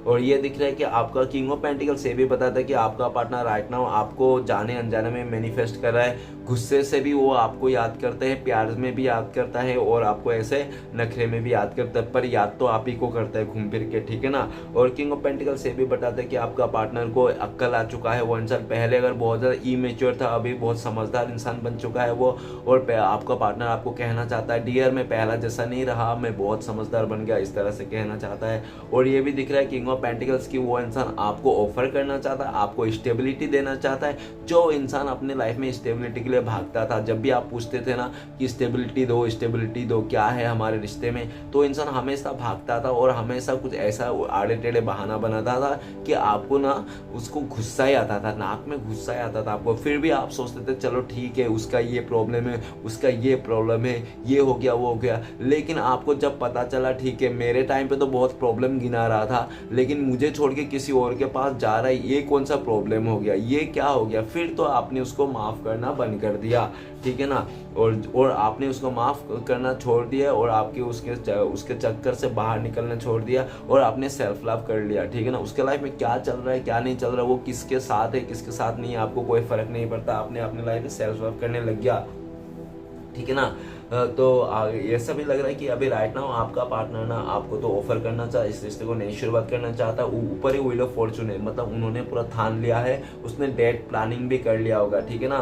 और ये दिख रहा है कि आपका किंग ऑफ पेंटिकल से भी बताता है कि आपका पार्टनर राइट नाउ आपको जाने अनजाने में मैनिफेस्ट कर रहा है। गुस्से से भी वो आपको याद करते हैं, प्यार में भी याद करता है और आपको ऐसे नखरे में भी याद करता है, पर याद तो आप ही को करता है घूम फिर के, ठीक है ना। और किंग ऑफ पेंटिकल से भी बताता है कि आपका पार्टनर को अक्ल आ चुका है। वो इंसान पहले अगर बहुत ज़्यादा इमेच्योर था, अभी बहुत समझदार इंसान बन चुका है वो। और आपका पार्टनर आपको कहना चाहता है डियर मैं पहला जैसा नहीं रहा, मैं बहुत समझदार बन गया, इस तरह से कहना चाहता है। और ये भी दिख रहा है किंग ऑफ पेंटिकल्स की वो इंसान आपको ऑफर करना चाहता है, आपको स्टेबिलिटी देना चाहता है। जो इंसान अपने लाइफ में स्टेबिलिटी के लिए भागता था, जब भी आप पूछते थे ना कि स्टेबिलिटी दो, क्या है हमारे रिश्ते में, तो इंसान हमेशा भागता था और हमेशा कुछ ऐसा आड़े टेढ़े बहाना बनाता था कि आपको ना उसको गुस्सा ही आता था, नाक में गुस्सा ही आता था आपको। फिर भी आप सोचते थे चलो ठीक है, उसका ये प्रॉब्लम है, उसका ये प्रॉब्लम है, ये हो गया वो हो गया। लेकिन आपको जब पता चला ठीक है मेरे टाइम पे तो बहुत प्रॉब्लम गिना रहा था, लेकिन मुझे छोड़ के किसी और के पास जा रहा है, ये कौन सा प्रॉब्लम हो गया, ये क्या हो गया, फिर तो आपने उसको माफ़ करना बंद कर दिया, ठीक है ना। और आपने उसको माफ़ करना छोड़ दिया और आपके उसके चक्कर से बाहर निकलना छोड़ दिया और आपने सेल्फ लव कर लिया, ठीक है ना। उसके लाइफ में क्या चल रहा है क्या नहीं चल रहा, वो किसके साथ है किसके साथ नहीं है, आपको कोई फ़र्क नहीं पड़ता, आपने अपने लाइफ में सेल्फ लव करने लग गया, ठीक है ना। तो ऐसा भी लग रहा है कि अभी राइट नाउ आपका पार्टनर ना आपको तो ऑफर करना चाहता, इस रिश्ते को नई शुरुआत करना चाहता। ऊपर ही व्हील ऑफ फॉर्चून है, मतलब उन्होंने पूरा ठान लिया है, उसने डेट प्लानिंग भी कर लिया होगा, ठीक है ना।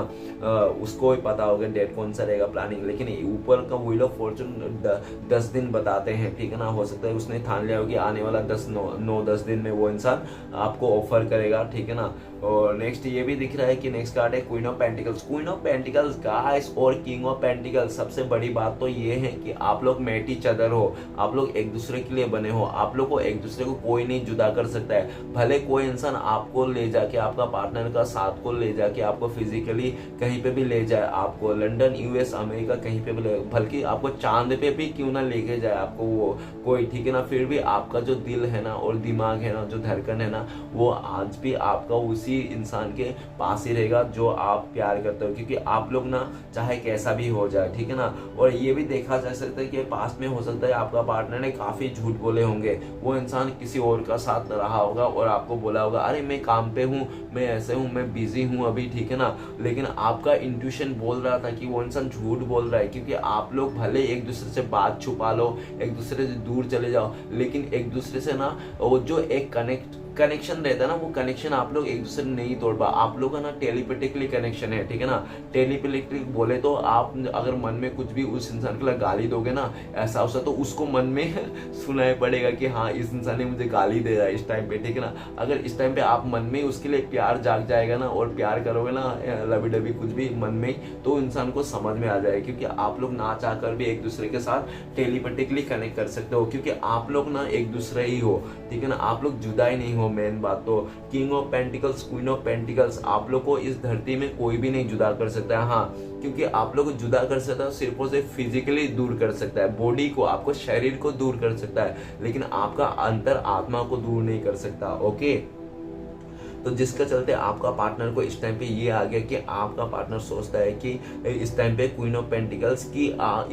उसको भी पता होगा डेट कौन सा रहेगा प्लानिंग, लेकिन ऊपर का व्हील ऑफ फॉर्चून 10 दिन बताते हैं, ठीक है ना। हो सकता है उसने ठान लिया होगा आने वाला 9-10 दिन में वो इंसान आपको ऑफर करेगा, ठीक है ना। और नेक्स्ट ये भी दिख रहा है कि नेक्स्ट कार्ड है queen of pentacles. Queen of pentacles guys और किंग ऑफ पेंटिकल्स, सबसे बड़ी बात तो ये है कि आप लोग मेट ईच अदर हो, आप लोग एक दूसरे के लिए बने हो, आप लोग को एक दूसरे को कोई नहीं जुदा कर सकता है। भले कोई इंसान आपको ले जाके, आपका पार्टनर का साथ को ले जाके आपको फिजिकली कहीं पे भी ले जाए, आपको लंदन US अमेरिका कहीं पे भी ले, बल्कि आपको चांद पे भी क्यों ना लेके जाए आपको वो कोई, ठीक है ना, फिर भी आपका जो दिल है ना और दिमाग है ना, जो धड़कन है ना, वो आज भी आपका उसी इंसान के पास ही रहेगा जो आप प्यार करते हो, क्योंकि आप लोग ना चाहे कैसा भी हो जाए, ठीक है ना। और ये भी देखा जा सकता है कि पास्ट में हो सकता है आपका पार्टनर ने काफी झूठ बोले होंगे, वो इंसान किसी और का साथ रहा होगा और आपको बोला होगा अरे मैं काम पे हूँ, मैं ऐसे हूँ, मैं बिजी हूँ अभी, ठीक है ना। लेकिन आपका इंट्यूशन बोल रहा था कि वो इंसान झूठ बोल रहा है, क्योंकि आप लोग भले एक दूसरे से बात छुपा लो, एक दूसरे से दूर चले जाओ, लेकिन एक दूसरे से ना वो जो एक कनेक्शन रहता है ना, वो कनेक्शन आप लोग एक दूसरे नहीं तोड़ पा। आप लोग का ना टेलीपैथिकली कनेक्शन है, ठीक है ना। टेलीपैथिकली बोले तो आप अगर मन में कुछ भी उस इंसान के लिए गाली दोगे ना, ऐसा होता तो उसको मन में सुनाई पड़ेगा कि हाँ इस इंसान ने मुझे गाली दे रहा है इस टाइम पे, ठीक है ना। अगर इस टाइम पे आप मन में उसके लिए प्यार जाग जाएगा ना और प्यार करोगे ना लबी डबी कुछ भी मन में, तो इंसान को समझ में आ जाएगा, क्योंकि आप लोग ना चाहकर भी एक दूसरे के साथ टेलीपैथिकली कनेक्ट कर सकते हो, क्योंकि आप लोग ना एक दूसरे ही हो, ठीक है ना। आप लोग जुदा ही नहीं हो। मेन बात तो king of pentacles, queen of pentacles, आप लोग को इस धरती में कोई भी नहीं जुदा कर सकता है। हाँ, क्योंकि आप लोग को जुदा कर सकता है सिर्फ और सिर्फ फिजिकली दूर कर सकता है, बॉडी को, आपको शरीर को दूर कर सकता है, लेकिन आपका अंतर आत्मा को दूर नहीं कर सकता, ओके। तो जिसका चलते आपका पार्टनर को इस टाइम पे ये आ गया कि आपका पार्टनर सोचता है कि इस टाइम पे क्वीन ऑफ पेंटिकल्स की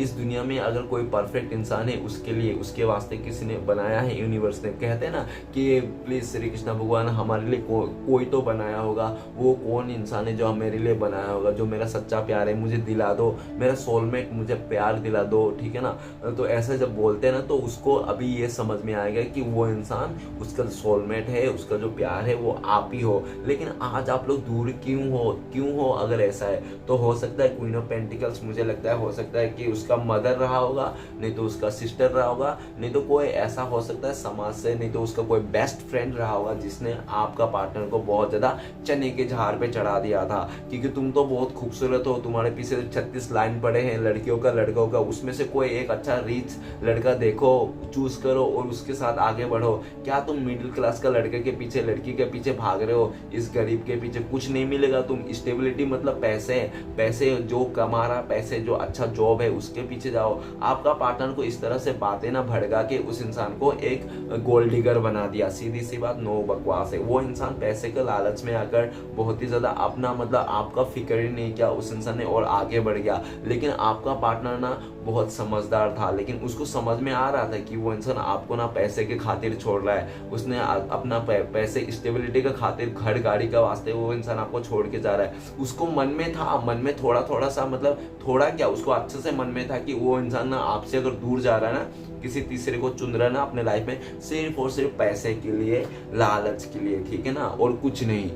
इस दुनिया में अगर कोई परफेक्ट इंसान है, उसके लिए, उसके वास्ते किसी ने बनाया है, यूनिवर्स ने। कहते हैं ना कि प्लीज श्री कृष्ण भगवान हमारे लिए कोई तो बनाया होगा, वो कौन इंसान है जो मेरे लिए बनाया होगा, जो मेरा सच्चा प्यार है मुझे दिला दो, मेरा सोलमेट मुझे प्यार दिला दो, ठीक है ना। तो ऐसा जब बोलते हैं ना, तो उसको अभी ये समझ में आएगा कि वो इंसान उसका सोलमेट है, उसका जो प्यार है वो आप हो। लेकिन आज आप लोग दूर क्यों हो अगर ऐसा है तो हो सकता है क्वीन ऑफ पेंटिकल्स, मुझे लगता है हो सकता है कि उसका मदर रहा होगा, नहीं तो उसका सिस्टर रहा होगा, नहीं तो कोई ऐसा हो सकता है समाज से, नहीं तो उसका कोई बेस्ट फ्रेंड रहा होगा जिसने आपका पार्टनर को बहुत ज्यादा चने के झाड़ पे चढ़ा दिया था, क्योंकि तुम तो बहुत खूबसूरत हो, तुम्हारे पीछे 36 लाइन पड़े हैं लड़कियों का लड़कों का, उसमें से कोई एक अच्छा रिच लड़का देखो, चूज करो और उसके साथ आगे बढ़ो। क्या तुम मिडिल क्लास का लड़के के पीछे, लड़की के पीछे भाग रहे हो, इस गरीब के पीछे कुछ नहीं मिलेगा। तुम स्टेबिलिटी मतलब पैसे, पैसे जो कमा रहा, पैसे जो अच्छा जॉब है उसके पीछे जाओ। आपका पार्टनर को इस तरह से बातें ना भड़का के उस इंसान को एक गोल्ड डिगर बना दिया। सीधी सी बात, नो बकवास है। वो इंसान पैसे के लालच में आकर बहुत ही ज्यादा अपना मतलब आपका फिक्र ही नहीं किया उस इंसान ने और आगे बढ़ गया। लेकिन आपका पार्टनर ना बहुत समझदार था, लेकिन उसको समझ में आ रहा था कि वो इंसान आपको ना पैसे के खातिर छोड़ रहा है। उसने अपना पैसे स्टेबिलिटी के खातिर, घर गाड़ी के वास्ते वो इंसान आपको छोड़ के जा रहा है। उसको मन में था, मन में थोड़ा थोड़ा सा मतलब थोड़ा क्या, उसको अच्छे से मन में था कि वो इंसान ना आपसे अगर दूर जा रहा है ना, किसी तीसरे को चुन रहा है ना अपने लाइफ में, सिर्फ और सिर्फ पैसे के लिए, लालच के लिए, ठीक है ना, और कुछ नहीं।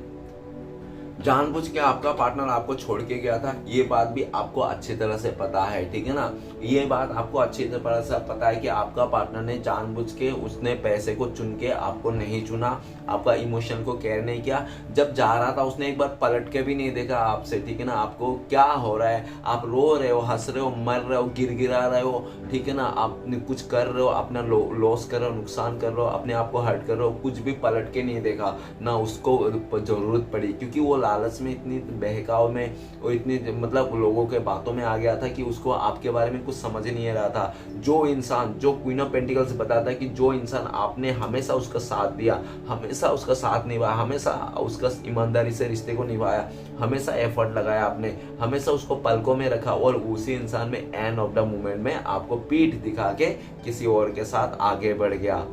जानबूझ के आपका पार्टनर आपको छोड़ के गया था, ये बात भी आपको अच्छी तरह से पता है, ठीक है ना। ये बात आपको अच्छी तरह से पता है कि आपका पार्टनर ने जानबूझ के, उसने पैसे को चुन के आपको नहीं चुना, आपका इमोशन को केयर नहीं किया। जब जा रहा था उसने एक बार पलट के भी नहीं देखा आपसे, ठीक है ना। आपको क्या हो रहा है, आप रो रहे हो, हंस रहे हो, मर रहे हो, गिरगिरा रहे हो, ठीक है ना, आप कुछ कर रहे हो, अपना लॉस कर रहे हो, नुकसान कर रहे हो, अपने आप को हर्ट कर रहे हो, कुछ भी पलट के नहीं देखा ना, उसको जरूरत पड़ी, क्योंकि वो लालच में, इतनी बहकाव में और इतनी मतलब लोगों के बातों में आ गया था कि उसको आपके बारे में कुछ समझ ही नहीं रहा था। जो इंसान, जो क्वीन ऑफ पेंटिकल्स बताता है कि जो इंसान आपने हमेशा उसका साथ दिया, हमेशा उसका साथ निभाया, हमेशा उसका ईमानदारी से रिश्ते को निभाया, हमेशा एफर्ट लगाया आपने, हमेशा उसको पलकों में रखा, और उसी इंसान में एंड ऑफ द मोमेंट में आपको पीठ दिखा के किसी और के साथ आगे बढ़ गया।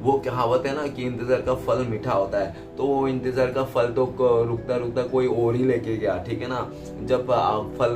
वो कहावत है ना कि इंतजार का फल मीठा होता है, तो वो इंतजार का फल तो रुकता रुकता कोई और ही लेके गया, ठीक है ना। जब फल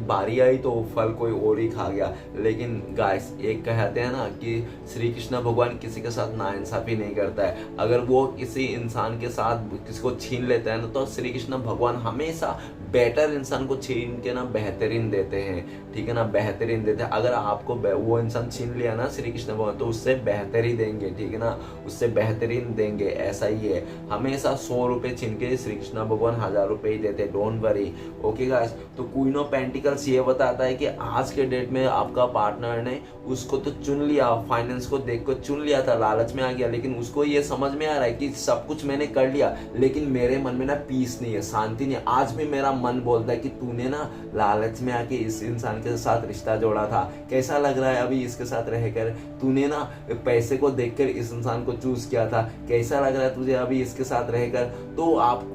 बारी आई तो फल कोई और ही खा गया। लेकिन गाइस, एक कहते हैं ना कि श्री कृष्ण भगवान किसी के साथ नाइंसाफी नहीं करता है। अगर वो किसी इंसान के साथ किसी को छीन लेता है ना, तो श्री कृष्ण भगवान हमेशा बेटर इंसान को छीन के ना बेहतरीन देते हैं, ठीक है ना, बेहतरीन देते हैं। अगर आपको वो इंसान छीन लिया ना श्री कृष्ण भगवान, तो उससे बेहतर ही देंगे, ठीक है ना, उससे बेहतरीन देंगे। ऐसा ही है, हमेशा 100 रुपए छीन के श्री कृष्ण भगवान 1000 रुपए ही देते, डोंट वरी, ओके गाइस। तो क्वीन ऑफ पेंटिकल्स ये बताता है कि आज के डेट में आपका पार्टनर ने उसको तो चुन लिया, फाइनेंस को देख कर चुन लिया था, लालच में आ गया, लेकिन उसको ये समझ में आ रहा है कि सब कुछ मैंने कर लिया, लेकिन मेरे मन में ना पीस नहीं है, शांति नहीं है। आज भी मेरा मन बोलता है कि तूने ना लालच में आके इस इंसान के साथ रिश्ता जोड़ा था, कैसा लग रहा है अभी इसके साथ रहकर, तूने ना पैसे को देखकर इस इंसान को चूज किया था, कैसा लग रहा है तुझे अभी इसके साथ रहकर। तो आप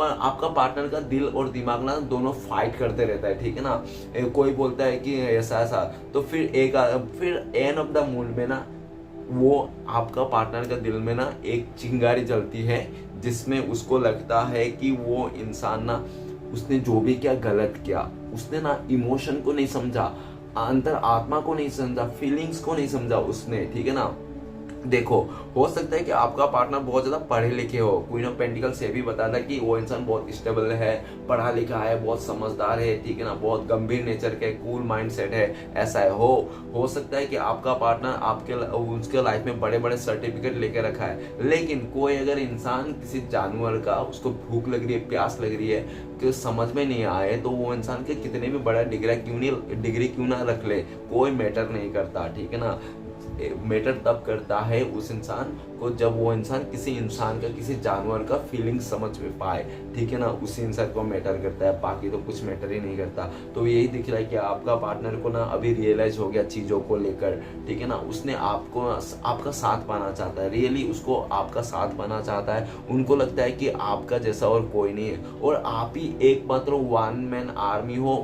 आपका पार्टनर का दिल और दिमाग ना दोनों फाइट करते रहता है, ठीक है ना। कोई बोलता है कि ऐसा ऐसा, तो फिर एंड ऑफ द मूड में ना वो आपका पार्टनर का दिल में ना एक चिंगारी जलती है, जिसमें उसको लगता है कि वो इंसान ना, उसने जो भी किया गलत किया, उसने ना इमोशन को नहीं समझा, अंतर आत्मा को नहीं समझा, फीलिंग्स को नहीं समझा उसने, ठीक है ना। देखो, हो सकता है कि आपका पार्टनर बहुत ज्यादा पढ़े लिखे हो, क्वीन ऑफ पेंटिकल्स ये भी बताता है कि वो इंसान बहुत स्टेबल है, पढ़ा लिखा है, बहुत समझदार है, ठीक है ना, बहुत गंभीर नेचर के, कूल माइंडसेट है, ऐसा है। हो सकता है कि आपका पार्टनर उसके लाइफ में बड़े बड़े सर्टिफिकेट लेके रखा है, लेकिन कोई अगर इंसान किसी जानवर का, उसको भूख लग रही है, प्यास लग रही है, कि समझ में नहीं आए, तो वो इंसान के कितने भी बड़ा डिग्री क्यों ना रख ले, कोई मैटर नहीं करता, ठीक है ना। मैटर तब करता है उस इंसान को जब वो इंसान किसी इंसान का, किसी जानवर का फीलिंग समझ में पाए, ठीक है ना, उसी इंसान को मैटर करता है, बाकी तो कुछ मैटर ही नहीं करता। तो यही दिख रहा है कि आपका पार्टनर को ना अभी रियलाइज हो गया चीज़ों को लेकर, ठीक है ना। उसने आपका साथ पाना चाहता है, रियली उसको आपका साथ पाना चाहता है। उनको लगता है कि आपका जैसा और कोई नहीं है, और आप ही एकमात्र वन मैन आर्मी हो,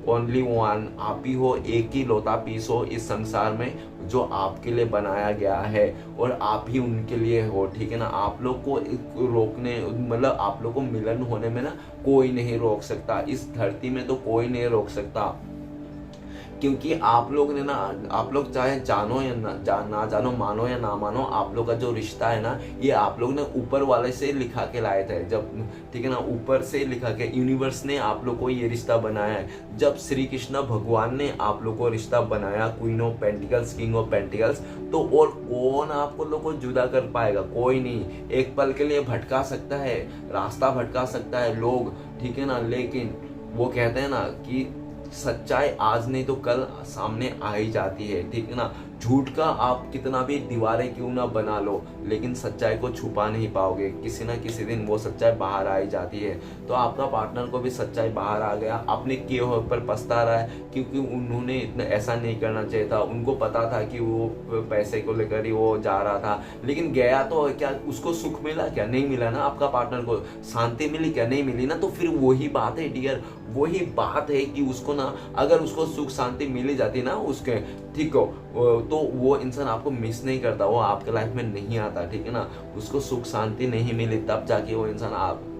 ओनली वन, आप ही हो, एक ही लौता पीस हो इस संसार में जो आपके लिए बनाया गया है, और आप ही उनके लिए हो, ठीक है ना। आप लोग को रोकने, मतलब आप लोग को मिलन होने में ना कोई नहीं रोक सकता, इस धरती में तो कोई नहीं रोक सकता, क्योंकि आप लोग ने ना, आप लोग चाहे जानो या ना जानो, मानो या ना मानो, आप लोग का जो रिश्ता है ना, ये आप लोग ने ऊपर वाले से लिखा के लाए थे, जब, ठीक है ना, ऊपर से लिखा के, यूनिवर्स ने आप लोग को ये रिश्ता बनाया है। जब श्री कृष्ण भगवान ने आप लोग को रिश्ता बनाया, queen of pentacles, king of pentacles, तो और कौन आपको लोग को जुदा कर पाएगा, कोई नहीं। एक पल के लिए भटका सकता है, रास्ता भटका सकता है लोग, ठीक है ना, लेकिन वो कहते हैं ना कि सच्चाई आज नहीं तो कल सामने आ ही जाती है, ठीक है ना। झूठ का आप कितना भी दीवारें क्यों ना बना लो, लेकिन सच्चाई को छुपा नहीं पाओगे, किसी ना किसी दिन वो सच्चाई बाहर आ ही जाती है। तो आपका पार्टनर को भी सच्चाई बाहर आ गया, आपने किए हुए पर पछता रहा है, क्योंकि उन्होंने इतना ऐसा नहीं करना चाहिए था। उनको पता था कि वो पैसे को लेकर ही वो जा रहा था, लेकिन गया तो क्या उसको सुख मिला? क्या नहीं मिला ना। आपका पार्टनर को शांति मिली? क्या नहीं मिली ना। तो फिर वही बात है डियर, वही बात है कि उसको ना, अगर उसको सुख शांति मिली जाती ना उसके, ठीक हो, तो वो इंसान आपको मिस नहीं करता, वो आपके लाइफ में नहीं आता, ठीक है ना। उसको सुख शांति नहीं मिली तब जाके वो इंसान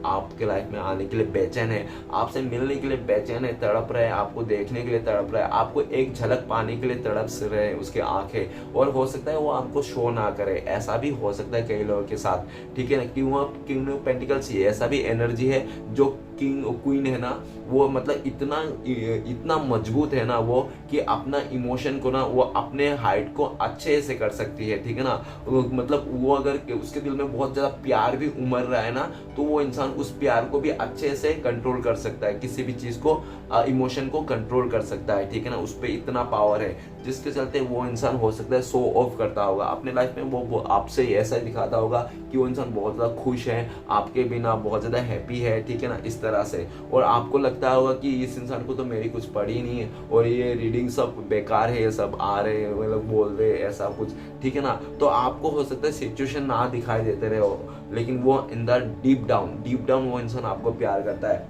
आपके लाइफ में आने के लिए बेचैन है, आपसे मिलने के लिए बेचैन है, तड़प रहे, आपको देखने के लिए तड़प रहे, आपको एक झलक पाने के लिए तड़प रहे उसके आंखें। और हो सकता है वो आपको शो ना करे, ऐसा भी हो सकता है कई लोगों के साथ, ठीक है ना। क्यों? किंग ऑफ पेंटिकल्स ये ऐसा भी एनर्जी है, जो किंग क्वीन है ना, वो मतलब इतना मजबूत है ना वो, कि अपना इमोशन को ना वो अपने हाइट को अच्छे से कर सकती है, ठीक है ना। मतलब वो अगर उसके दिल में बहुत ज्यादा प्यार भी उमड़ रहा है ना, तो वो इंसान उस प्यार को भी अच्छे से कंट्रोल कर सकता है, किसी भी चीज को, इमोशन को कंट्रोल कर सकता है, ठीक है ना। उस पर इतना पावर है, जिसके चलते वो इंसान हो सकता है शो ऑफ करता होगा अपने लाइफ में, वो आपसे ऐसा दिखाता होगा कि वो इंसान बहुत ज्यादा खुश है, आपके बिना बहुत ज्यादा हैप्पी है, ठीक है ना, इस तरह से। और आपको लगता होगा कि इस इंसान को तो मेरी कुछ पड़ी नहीं है, और ये रीडिंग सब बेकार है, ये सब आ रहे हैं, मतलब बोल रहे ऐसा कुछ, ठीक है ना। तो आपको हो सकता है सिचुएशन ना दिखाई देते रहे हो, लेकिन वो इन द डीप डाउन वो इंसान आपको प्यार करता है।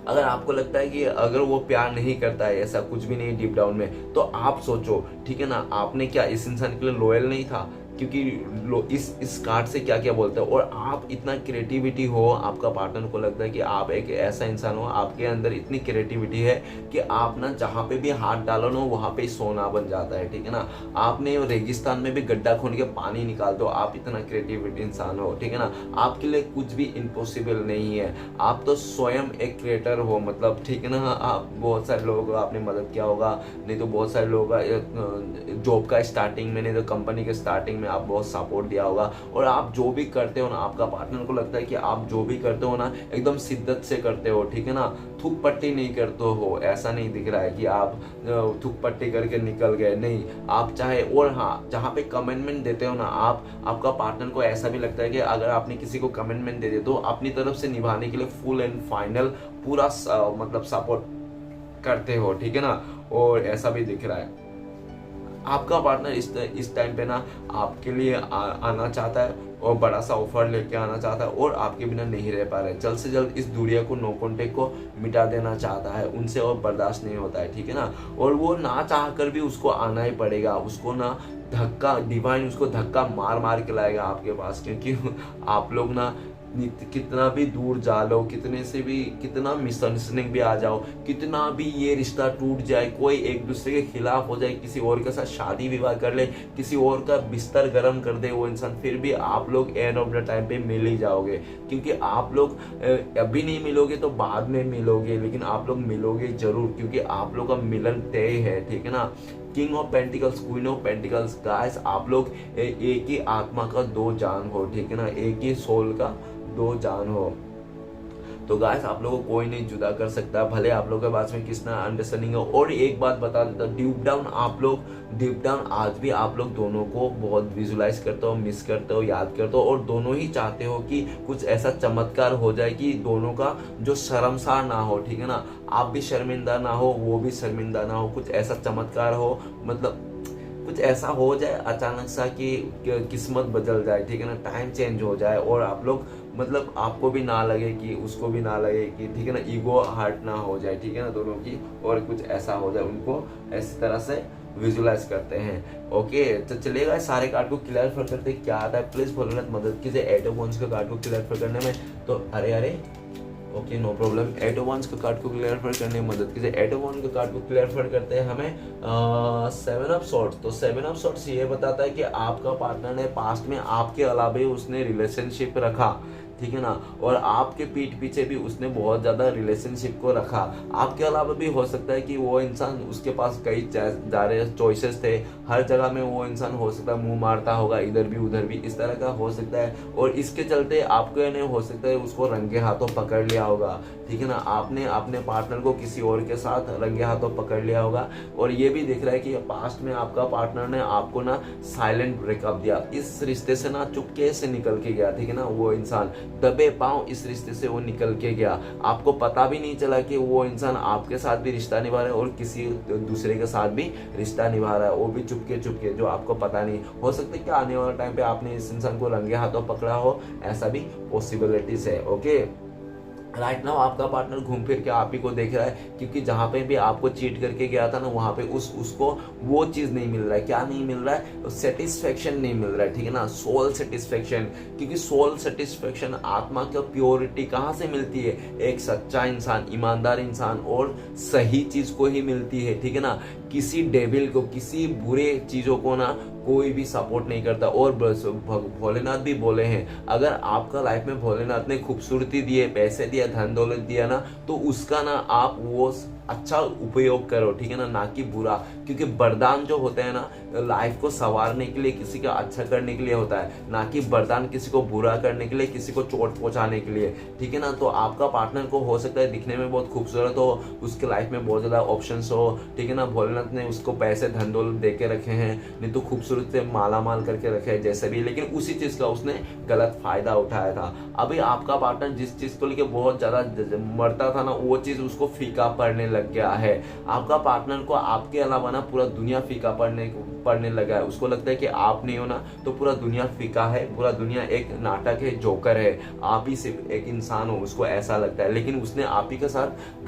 अगर आपको लगता है कि अगर वो प्यार नहीं करता है, ऐसा कुछ भी नहीं डीप डाउन में, तो आप सोचो, ठीक है ना, आपने क्या इस इंसान के लिए लॉयल नहीं था? क्योंकि इस कार्ड से क्या क्या बोलते हैं। और आप इतना क्रिएटिविटी हो, आपका पार्टनर को लगता है कि आप एक ऐसा इंसान हो, आपके अंदर इतनी क्रिएटिविटी है कि आप ना जहाँ पे भी हाथ डालो ना वहाँ पे सोना बन जाता है, ठीक है ना। आपने रेगिस्तान में भी गड्ढा खोद के पानी निकाल दो, आप इतना क्रिएटिविटी इंसान हो, ठीक है ना। आपके लिए कुछ भी इम्पॉसिबल नहीं है, आप तो स्वयं एक क्रिएटर हो, मतलब, ठीक है ना। आप बहुत सारे लोगों को आपने मदद किया होगा, नहीं तो बहुत सारे लोगों का जॉब का स्टार्टिंग में, नहीं तो कंपनी के स्टार्टिंग में आप बहुत सपोर्ट दिया होगा। और आप जो भी करते हो ना, आपका पार्टनर को लगता है कि आप जो भी करते हो ना एकदम शिद्दत से करते हो, ठीक है ना। थूक पट्टी नहीं करते हो, ऐसा नहीं दिख रहा है कि आप थूक पट्टी करके निकल गए, नहीं। आप चाहे, और हाँ, जहाँ पे कमेंटमेंट देते हो ना आप, आपका पार्टनर को ऐसा भी लगता है कि अगर आपने किसी को कमेंटमेंट दे दिया तो अपनी तरफ से निभाने के लिए फुल एंड फाइनल पूरा मतलब सपोर्ट करते हो, ठीक है ना। और ऐसा भी दिख रहा है आपका पार्टनर इस टाइम पे ना आपके लिए आना चाहता है, और बड़ा सा ऑफर लेके आना चाहता है, और आपके बिना नहीं रह पा रहा है। जल्द से जल्द इस दूरिया को, नो कॉन्टेक्ट को मिटा देना चाहता है, उनसे और बर्दाश्त नहीं होता है, ठीक है ना। और वो ना चाह कर भी उसको आना ही पड़ेगा, उसको ना धक्का, डिवाइन उसको धक्का मार मार के लाएगा आपके पास, क्योंकि आप लोग ना कितना भी दूर जा लो, कितना मिसअंडरस्टैंडिंग भी आ जाओ, कितना भी ये रिश्ता टूट जाए, कोई एक दूसरे के खिलाफ हो जाए, किसी और के साथ शादी विवाह कर ले, किसी और का बिस्तर गर्म कर दे वो इंसान, फिर भी आप लोग एंड ऑफ द टाइम पे मिल ही जाओगे। क्योंकि आप लोग अभी नहीं मिलोगे तो बाद में मिलोगे, लेकिन आप लोग मिलोगे जरूर, क्योंकि आप लोग का मिलन तय है, ठीक है ना। King of pentacles, queen of pentacles, guys आप लोग एक ही आत्मा का दो जान हो, ठीक है ना, एक ही सोल का दो जान हो। तो गाइस आप लोगों को कोई नहीं जुदा कर सकता, भले आप लोगों के पास में कितना अंडरस्टैंडिंग हो। और एक बात बता देता हूँ, डीप डाउन आज भी आप लोग दोनों को बहुत विजुलाइज करते हो, मिस करते हो, याद करते हो, और दोनों ही चाहते हो कि कुछ ऐसा चमत्कार हो जाए कि दोनों का जो शर्मसार ना हो, ठीक है ना। आप भी शर्मिंदा ना हो, वो भी शर्मिंदा ना हो, कुछ ऐसा चमत्कार हो, मतलब कुछ ऐसा हो जाए अचानक सा कि किस्मत बदल जाए, ठीक है ना, टाइम चेंज हो जाए, और आप लोग, मतलब आपको भी ना लगे कि उसको भी ना लगे कि, ठीक है ना, ईगो हर्ट ना हो जाए, ठीक है ना, दोनों की, और कुछ ऐसा हो जाए, उनको ऐसी तरह से विजुलाइज करते हैं। ओके, तो चलेगा सारे कार्ड को क्लियर करते क्या आता है, प्लीज फॉलो मदद कीजिए 8 ऑफ वंस के कार्ड को क्लियर करने में। तो अरे okay, no problem, 8 of wands के कार्ड को क्लियर करने में मदद कीजिए। 8 ऑफ वंस के कार्ड को क्लियर करते हैं हमें 7 ऑफ सॉर्ड्स। तो 7 ऑफ सॉर्ड्स ये बताता है कि आपका पार्टनर ने पास्ट में आपके अलावा उसने रिलेशनशिप रखा, ठीक है ना। और आपके पीठ पीछे भी उसने बहुत ज़्यादा रिलेशनशिप को रखा। आपके अलावा भी हो सकता है कि वो इंसान, उसके पास कई ज़्यादा चॉइसेस थे, हर जगह में वो इंसान हो सकता है मुंह मारता होगा, इधर भी उधर भी, इस तरह का हो सकता है। और इसके चलते आपको नहीं हो सकता है उसको रंगे हाथों पकड़ लिया होगा, ठीक है ना। आपने अपने पार्टनर को किसी और के साथ रंगे हाथों पकड़ लिया होगा। और ये भी दिख रहा है कि पास्ट में आपका पार्टनर ने आपको ना साइलेंट ब्रेकअप दिया, इस रिश्ते से ना चुपके से निकल के गया, ठीक है ना। वो इंसान दबे पांव इस रिश्ते से वो निकल के गया, आपको पता भी नहीं चला कि वो इंसान आपके साथ भी रिश्ता निभा रहा है और किसी दूसरे के साथ भी रिश्ता निभा रहा है, वो भी चुपके चुपके, जो आपको पता नहीं। हो सकता है कि आने वाले टाइम पे आपने इस इंसान को रंगे हाथों पकड़ा हो, ऐसा भी पॉसिबिलिटीज है। ओके, राइट नाउ आपका पार्टनर घूम फिर के आप ही को देख रहा है, क्योंकि जहां पे भी आपको चीट करके गया था ना, वहां पे उसको वो चीज नहीं मिल रहा है। क्या नहीं मिल रहा है? सेटिस्फेक्शन नहीं मिल रहा है, ठीक है ना, सोल सेटिस्फेक्शन। क्योंकि सोल सेटिस्फेक्शन, आत्मा की प्योरिटी कहाँ से मिलती है? एक सच्चा इंसान, ईमानदार इंसान और सही चीज को ही मिलती है, ठीक है ना। किसी डेविल को, किसी बुरे चीजों को ना कोई भी सपोर्ट नहीं करता। और भोलेनाथ भी बोले हैं, अगर आपका लाइफ में भोलेनाथ ने खूबसूरती दी है, पैसे दिया, धन दौलत दिया ना, तो उसका ना आप वो अच्छा उपयोग करो, ठीक है ना कि बुरा। क्योंकि वरदान जो होते हैं ना, लाइफ को संवारने के लिए, किसी का अच्छा करने के लिए होता है, ना कि वरदान किसी को बुरा करने के लिए, किसी को चोट पहुंचाने के लिए, ठीक है ना। तो आपका पार्टनर को हो सकता है दिखने में बहुत खूबसूरत हो, उसके लाइफ में बहुत ज्यादा ऑप्शंस हो, ठीक है ना। भोलेनाथ ने उसको पैसे धन दौलत दे के रखे हैं, नहीं तो खूबसूरत से माला माल करके रखे हैं जैसे भी, लेकिन उसी चीज का उसने गलत फायदा उठाया था। अभी आपका पार्टनर जिस चीज को लेकर बहुत ज्यादा मरता था ना, वो चीज उसको फीका पड़ने लग गया है। आपका पार्टनर को आपके अलावा ना पूरा दुनिया फीका पड़ने लगा है। उसको लगता है कि आप नहीं हो ना तो पूरा दुनिया फीका है, पूरा दुनिया एक नाटक है, जोकर है, आप ही सिर्फ एक इंसान हो, उसको ऐसा लगता है। लेकिन उसने आप ही के साथ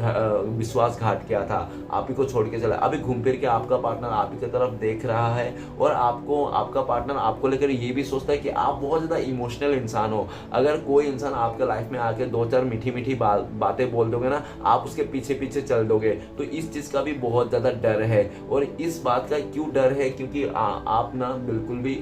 विश्वासघात किया था, आप ही को छोड़ के चला। अभी घूम फिर के आपका पार्टनर आप ही की तरफ देख रहा है, और आपका पार्टनर आपको लेकर ये भी सोचता है कि आप बहुत ज्यादा इमोशनल इंसान हो। अगर कोई इंसान आपके लाइफ में आके दो चार मीठी मीठी बातें बोल दोगे ना, आप उसके पीछे पीछे चल दोगे। तो इस चीज का भी बहुत ज्यादा डर है। और इस बात का क्यों डर है? क्योंकि आप ना बिल्कुल भी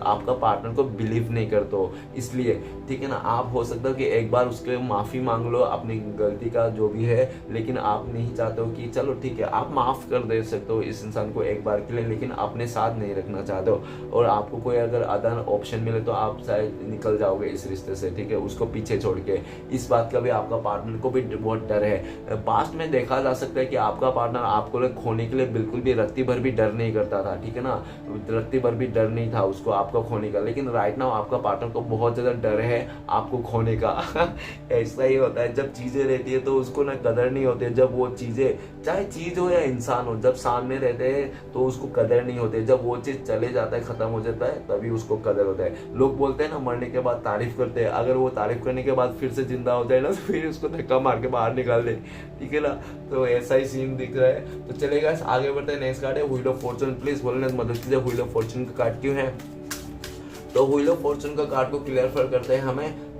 आपका पार्टनर को बिलीव नहीं करते हो, इसलिए, ठीक है ना। आप हो सकता है कि एक बार उसके माफी मांग लो अपनी गलती का जो भी है, लेकिन आप नहीं चाहते हो कि चलो ठीक है, आप माफ कर दे सकते हो इस इंसान को एक बार के लिए, लेकिन अपने साथ नहीं रखना चाहते हो। और आपको कोई अगर अदर ऑप्शन मिले तो आप शायद निकल जाओगे इस रिश्ते से, ठीक है, उसको पीछे छोड़ के। इस बात का भी आपका पार्टनर को भी बहुत डर है। पास्ट में देखा जा सकता है कि आपका पार्टनर आपको खोने के लिए बिल्कुल भी रत्ती भर भी डर नहीं करता था, ठीक है ना, रत्ती भर भी डर नहीं था उसको आपको खोने का। लेकिन राइट नाउ आपका पार्टनर को बहुत ज्यादा डर है आपको खोने का। ऐसा ही होता है, जब चीजें रहती है तो उसको ना कदर नहीं होती है। जब वो चीजें, चाहे चीज हो या इंसान हो, जब सामने रहते हैं तो उसको कदर नहीं होती। जब वो चीज चले जाता है, खत्म हो जाता है, तभी उसको कदर होता है। लोग बोलते हैं ना, मरने के बाद तारीफ करते हैं, अगर वो तारीफ करने के बाद फिर से जिंदा हो जाए ना, तो फिर उसको धक्का मार के बाहर निकाल दे, ठीक है ना। तो ऐसा ही सीन दिख रहा है। तो चलेगा, आगे बढ़ते हैं। नेक्स्ट कार्ड है व्हील ऑफ फॉर्चून। प्लीज बोलने में मदद कीजिए, व्हील ऑफ फॉर्चून का कार्ड क्यों है? तो व्हील ऑफ फॉर्चून का कार्ड को क्लियर करते हैं हमें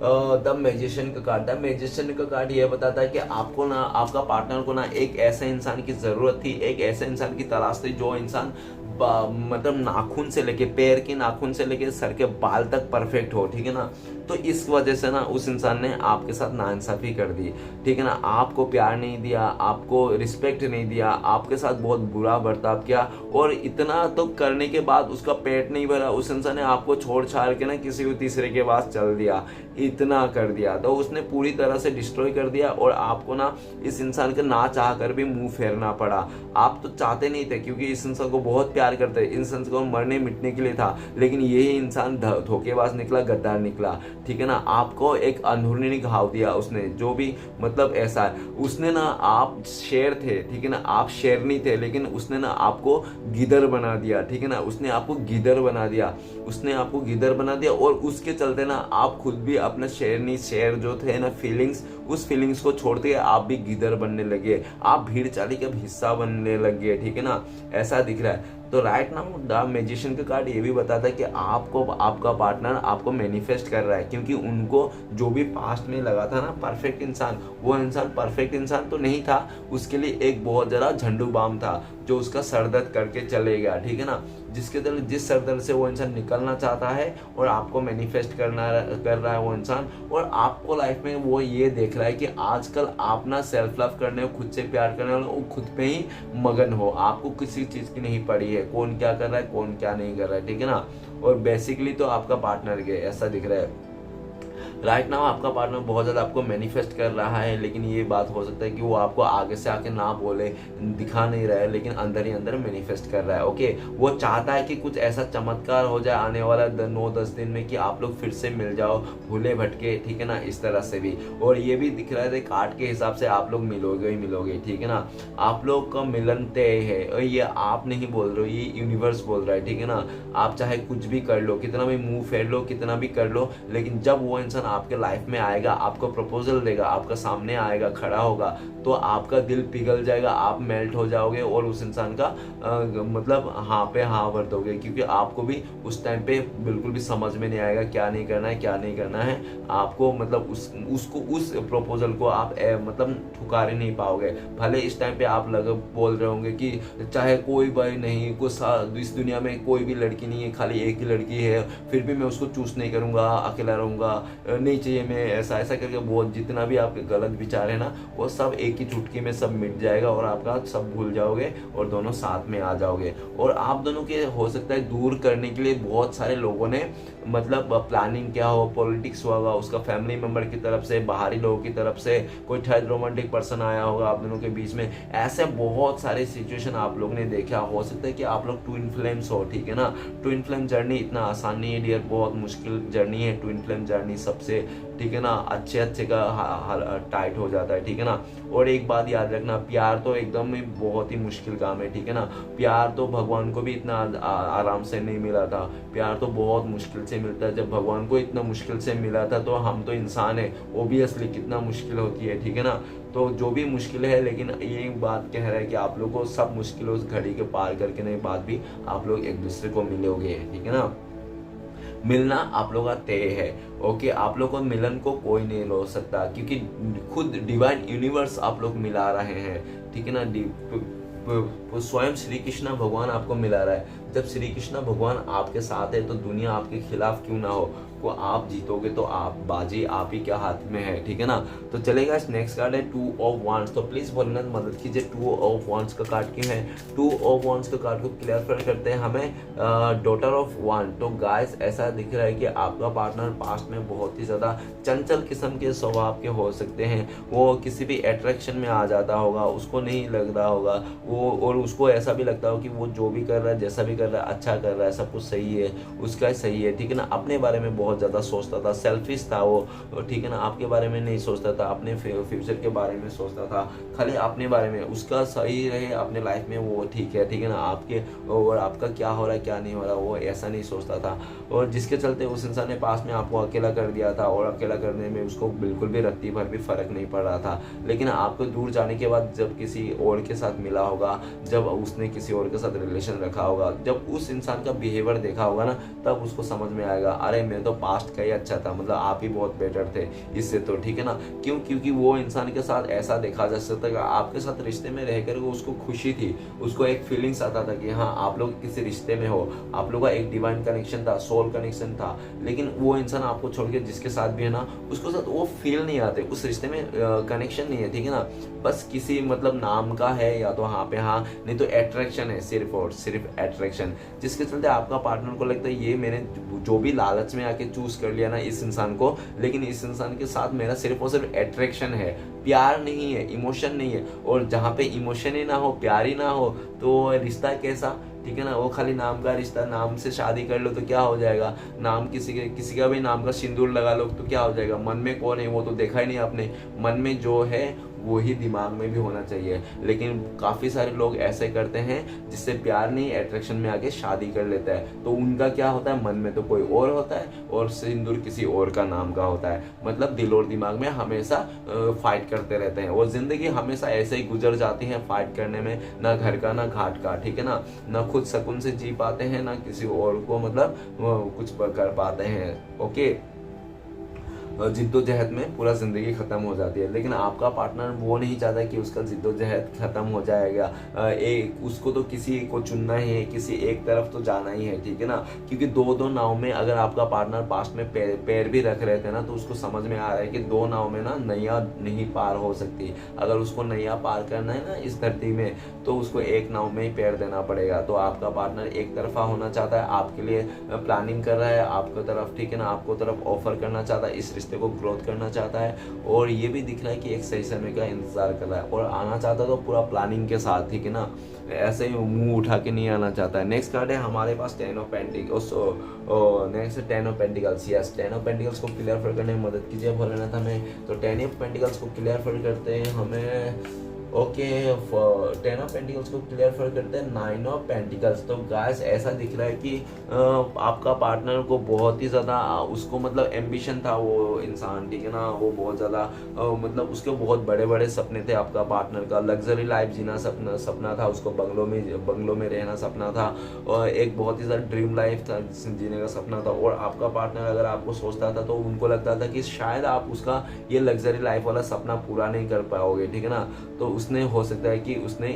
द मैजिशियन का कार्ड। द मैजिशियन का कार्ड ये बताता है कि आपको ना, आपका पार्टनर को ना एक ऐसे इंसान की जरूरत थी, एक ऐसे इंसान की तलाश थी जो इंसान मतलब नाखून से लेके, पैर के नाखून से लेके सर के बाल तक परफेक्ट हो, ठीक है ना। तो इस वजह से ना उस इंसान ने आपके साथ नाइंसाफी कर दी, ठीक है ना। आपको प्यार नहीं दिया, आपको रिस्पेक्ट नहीं दिया, आपके साथ बहुत बुरा बर्ताव किया, और इतना तो करने के बाद उसका पेट नहीं भरा, उस इंसान ने आपको छोड़ छाड़ के ना किसी भी तीसरे के पास चल दिया, इतना कर दिया। तो उसने पूरी तरह से डिस्ट्रॉय कर दिया, और आपको ना इस इंसान के ना चाह कर भी मुंह फेरना पड़ा। आप तो चाहते नहीं थे, क्योंकि इस इंसान को बहुत प्यार करते, इस इंसान को मरने मिटने के लिए था, लेकिन यही इंसान धोखेबाज निकला, गद्दार निकला, ठीक है ना। आपको एक अंदरूनी घाव दिया उसने, जो भी मतलब ऐसा है। उसने ना, आप शेर थे, ठीक है ना, आप शेरनी थे, लेकिन उसने ना आपको गिदर बना दिया, ठीक है ना। उसने आपको गिदर बना दिया, उसने आपको गिदर बना दिया, और उसके चलते ना आप खुद भी अपना शेर जो थे ना फीलिंग्स, उस फीलिंग्स को छोड़ते आप भी गिदर बनने लगे, आप भीड़ चाली का हिस्सा बनने लगे, ठीक है ना, ऐसा दिख रहा है। तो राइट नाउ द मैजिशियन का कार्ड ये भी बताता है कि आपको आपका पार्टनर आपको मैनिफेस्ट कर रहा है, क्योंकि उनको जो भी पास्ट में लगा था ना परफेक्ट इंसान, वो इंसान परफेक्ट इंसान तो नहीं था, उसके लिए एक बहुत ज़्यादा झंडू बाम था जो उसका सर दर्द करके चले गया, ठीक है ना, जिस सर दर्द से वो इंसान निकलना चाहता है और आपको मैनिफेस्ट कर रहा है वो इंसान। और आपको लाइफ में वो ये देख रहा है कि आजकल आप ना सेल्फ लव करने हो, खुद से प्यार करने वाले, वो खुद पे ही मगन हो, आपको किसी चीज़ की नहीं पड़ी है, कौन क्या कर रहा है कौन क्या नहीं कर रहा है, ठीक है ना। और बेसिकली तो आपका पार्टनर के ऐसा दिख रहा है राइट नाउ, आपका पार्टनर बहुत ज़्यादा आपको मैनिफेस्ट कर रहा है, लेकिन ये बात हो सकता है कि वो आपको आगे से आके ना बोले, दिखा नहीं रहा है, लेकिन अंदर ही अंदर मैनिफेस्ट कर रहा है। ओके, वो चाहता है कि कुछ ऐसा चमत्कार हो जाए आने वाला 9-10 दिन में कि आप लोग फिर से मिल जाओ भूले भटके, ठीक है ना, इस तरह से भी। और ये भी दिख रहा है कार्ड के हिसाब से आप लोग मिलोगे ही मिलोगे, ठीक है ना, आप लोग का मिलन तय है। और ये आप नहीं बोल रहे हो, ये यूनिवर्स बोल रहा है, ठीक है ना। आप चाहे कुछ भी कर लो, कितना भी मुंह फेर लो, कितना भी कर लो, लेकिन जब वो इंसान आपके लाइफ में आएगा, आपको प्रपोजल देगा, आपका सामने आएगा, खड़ा होगा, तो आपका दिल पिघल जाएगा, आप मेल्ट हो जाओगे और उस इंसान का मतलब हाँ पे हाँ भर दोगे, क्योंकि आपको भी उस टाइम पे बिल्कुल भी समझ में नहीं आएगा क्या नहीं करना है, क्या नहीं करना है आपको, मतलब उस प्रपोजल को आप मतलब ठुकार ही नहीं पाओगे। भले इस टाइम पे आप बोल रहे होंगे कि चाहे कोई भाई नहीं, इस दुनिया में कोई भी लड़की नहीं है, खाली एक ही लड़की है, फिर भी मैं उसको चूज नहीं करूंगा, अकेला रहूंगा, नहीं चाहिए मैं, ऐसा ऐसा करके बहुत जितना भी आपके गलत विचार है ना, वो सब एक ही चुटकी में सब मिट जाएगा और आपका सब भूल जाओगे और दोनों साथ में आ जाओगे। और आप दोनों के हो सकता है दूर करने के लिए बहुत सारे लोगों ने मतलब प्लानिंग किया हो, पॉलिटिक्स हुआ होगा, उसका फैमिली मेंबर की तरफ से, बाहरी लोगों की तरफ से, कोई थर्ड रोमांटिक पर्सन आया होगा आप दोनों के बीच में, ऐसे बहुत सारे सिचुएशन आप लोग ने देखा। हो सकता है कि आप लोग ट्विन फ्लेम्स हो, ठीक है ना। ट्विन फ्लेम जर्नी इतना आसान नहीं है डियर, बहुत मुश्किल जर्नी है ट्विन फ्लेम जर्नी सबसे, ठीक है ना, अच्छे का टाइट हो जाता है, ठीक है ना। और एक बात याद रखना, प्यार तो एकदम ही बहुत ही मुश्किल काम है, ठीक है ना। प्यार तो भगवान को भी इतना आराम से नहीं मिला था, प्यार तो बहुत मुश्किल से मिलता है। जब भगवान को इतना मुश्किल से मिला था तो हम तो इंसान है, ओबियसली कितना मुश्किल होती है, ठीक है ना। तो जो भी मुश्किल है, लेकिन ये बात कह रहा है कि आप लोगों को सब मुश्किलों उस घड़ी के पार करके नहीं बाद भी आप लोग एक दूसरे को मिलोगे, ठीक है ना। मिलना आप लोगों का तय है, ओके। आप लोग को मिलन को कोई नहीं रोक सकता, क्योंकि खुद डिवाइन यूनिवर्स आप लोग मिला रहे हैं, ठीक है ना। स्वयं श्री कृष्ण भगवान आपको मिला रहा है। जब श्री कृष्ण भगवान आपके साथ है तो दुनिया आपके खिलाफ क्यों ना हो, को आप जीतोगे तो आप बाजी आप ही के हाथ में है, ठीक है ना। तो चलेगा, नेक्स्ट कार्ड है 2 ऑफ वांड्स। तो प्लीज भोलेनाथ मदद कीजिए, 2 ऑफ वांड्स का कार्ड क्यों है। 2 ऑफ वांड्स का कार्ड को क्लियर करते हैं हमें डॉटर ऑफ वांड। तो गाइस ऐसा दिख रहा है कि आपका पार्टनर पास्ट में बहुत ही ज्यादा चंचल किस्म के स्वभाव के हो सकते हैं, वो किसी भी अट्रैक्शन में आ जाता होगा, उसको नहीं लग रहा होगा वो, और उसको ऐसा भी लगता हो कि वो जो भी कर रहा है, जैसा भी कर रहा है, अच्छा कर रहा है, सब कुछ सही है, उसका सही है, ठीक है ना। अपने बारे में बहुत ज़्यादा सोचता था, सेल्फिश था वो, ठीक है ना। आपके बारे में नहीं सोचता था, अपने फ्यूचर के बारे में सोचता था, खाली अपने बारे में, उसका सही रहे अपने लाइफ में वो ठीक है ना। आपके और आपका क्या हो रहा है क्या नहीं हो रहा वो ऐसा नहीं सोचता था, और जिसके चलते उस इंसान ने पास में आपको अकेला कर दिया था, और अकेला करने में उसको बिल्कुल भी रत्ती भर भी फर्क नहीं पड़ रहा था। लेकिन आपको दूर जाने के बाद जब किसी और के साथ मिला होगा, जब उसने किसी और के साथ रिलेशन रखा होगा, जब उस इंसान का बिहेवियर देखा होगा ना, तब उसको समझ में आएगा, अरे मैं तो पास्ट का ही अच्छा था, मतलब आप ही बहुत बेटर थे इससे, तो ठीक है ना। क्यों? क्योंकि वो इंसान के साथ ऐसा देखा जा सकता है, आपके साथ रिश्ते में रहकर उसको खुशी थी, उसको एक फीलिंग्स आता था कि हाँ आप लोग किसी रिश्ते में हो, आप लोग का एक डिवाइन कनेक्शन था, सोल कनेक्शन था। लेकिन वो इंसान आपको छोड़ के जिसके साथ भी है ना, उसके साथ वो फील नहीं आते, उस रिश्ते में कनेक्शन नहीं है, ठीक है ना। बस किसी मतलब नाम का है, या तो हाँ पे हाँ, नहीं तो अट्रैक्शन है, सिर्फ और सिर्फ अट्रैक्शन, जिसके चलते आपका पार्टनर को लगता है ये मैंने जो भी लालच में आके चूज कर लिया ना इस इंसान को, लेकिन इस इंसान के साथ मेरा सिर्फ और सिर्फ अट्रैक्शन है, प्यार नहीं है, इमोशन नहीं है। और जहाँ पे इमोशन ही ना हो, प्यार ही ना हो, तो रिश्ता कैसा, ठीक है ना। वो खाली नाम का रिश्ता, नाम से शादी कर लो तो क्या हो जाएगा, नाम किसी का भी नाम का सिंदूर लगा लो तो क्या हो जाएगा, मन में कौन है वो तो देखा ही नहीं आपने। मन में जो है वही दिमाग में भी होना चाहिए। लेकिन काफ़ी सारे लोग ऐसे करते हैं जिससे प्यार नहीं, अट्रैक्शन में आके शादी कर लेता है। तो उनका क्या होता है, मन में तो कोई और होता है और सिंदूर किसी और का नाम का होता है। मतलब दिल और दिमाग में हमेशा फाइट करते रहते हैं और ज़िंदगी हमेशा ऐसे ही गुजर जाती है फाइट करने में, ना घर का ना घाट का, ठीक है ना खुद सुकून से जी पाते हैं, ना किसी और को मतलब कुछ कर पाते हैं। ओके, जिद्दोजहद में पूरा ज़िंदगी ख़त्म हो जाती है। लेकिन आपका पार्टनर वो नहीं चाहता कि उसका जिद्दोजहद ख़त्म हो जाएगा, उसको तो किसी को चुनना ही है, किसी एक तरफ तो जाना ही है, ठीक है ना। क्योंकि दो नाव में अगर आपका पार्टनर पास्ट में पैर भी रख रहे थे ना, तो उसको समझ में आ रहा है कि दो नाव में ना नैया नहीं पार हो सकती। अगर उसको नैया पार करना है ना इस धरती में, तो उसको एक नाव में ही पैर देना पड़ेगा। तो आपका पार्टनर एक तरफा होना चाहता है, आपके लिए प्लानिंग कर रहा है आपको तरफ, ठीक है ना, आपको तरफ ऑफर करना चाहता है, इस रिश्ते को ग्रोथ करना चाहता है। और ये भी दिख रहा है कि एक सही समय का इंतजार कर रहा है और आना चाहता है तो पूरा प्लानिंग के साथ, ठीक है ना, ऐसे ही मुंह उठा के नहीं आना चाहता है। नेक्स्ट कार्ड है हमारे पास ten of pentacles. Next ten of pentacles, yes, ten of pentacles को क्लियर फिर करने में मदद कीजिए भोलेनाथ हमें। तो टेन ऑफ पेंटिकल्स को क्लियर फिर करते हैं हमें। ओके, टेन ऑफ पेंटिकल्स को क्लियर फर करते हैं नाइन ऑफ पेंटिकल्स। तो गाइस ऐसा दिख रहा है कि आपका पार्टनर को बहुत ही ज़्यादा उसको मतलब एम्बिशन था वो इंसान, ठीक है ना, वो बहुत ज़्यादा मतलब उसके बहुत बड़े बड़े सपने थे आपका पार्टनर का। लग्जरी लाइफ जीना सपना था उसको, बंगलों में रहना सपना था और एक बहुत ही ज़्यादा ड्रीम लाइफ था जीने का सपना था। और आपका पार्टनर अगर आपको सोचता था तो उनको लगता था कि शायद आप उसका ये लग्जरी लाइफ वाला सपना पूरा नहीं कर पाओगे, ठीक है ना। तो उसने हो सकता है कि उसने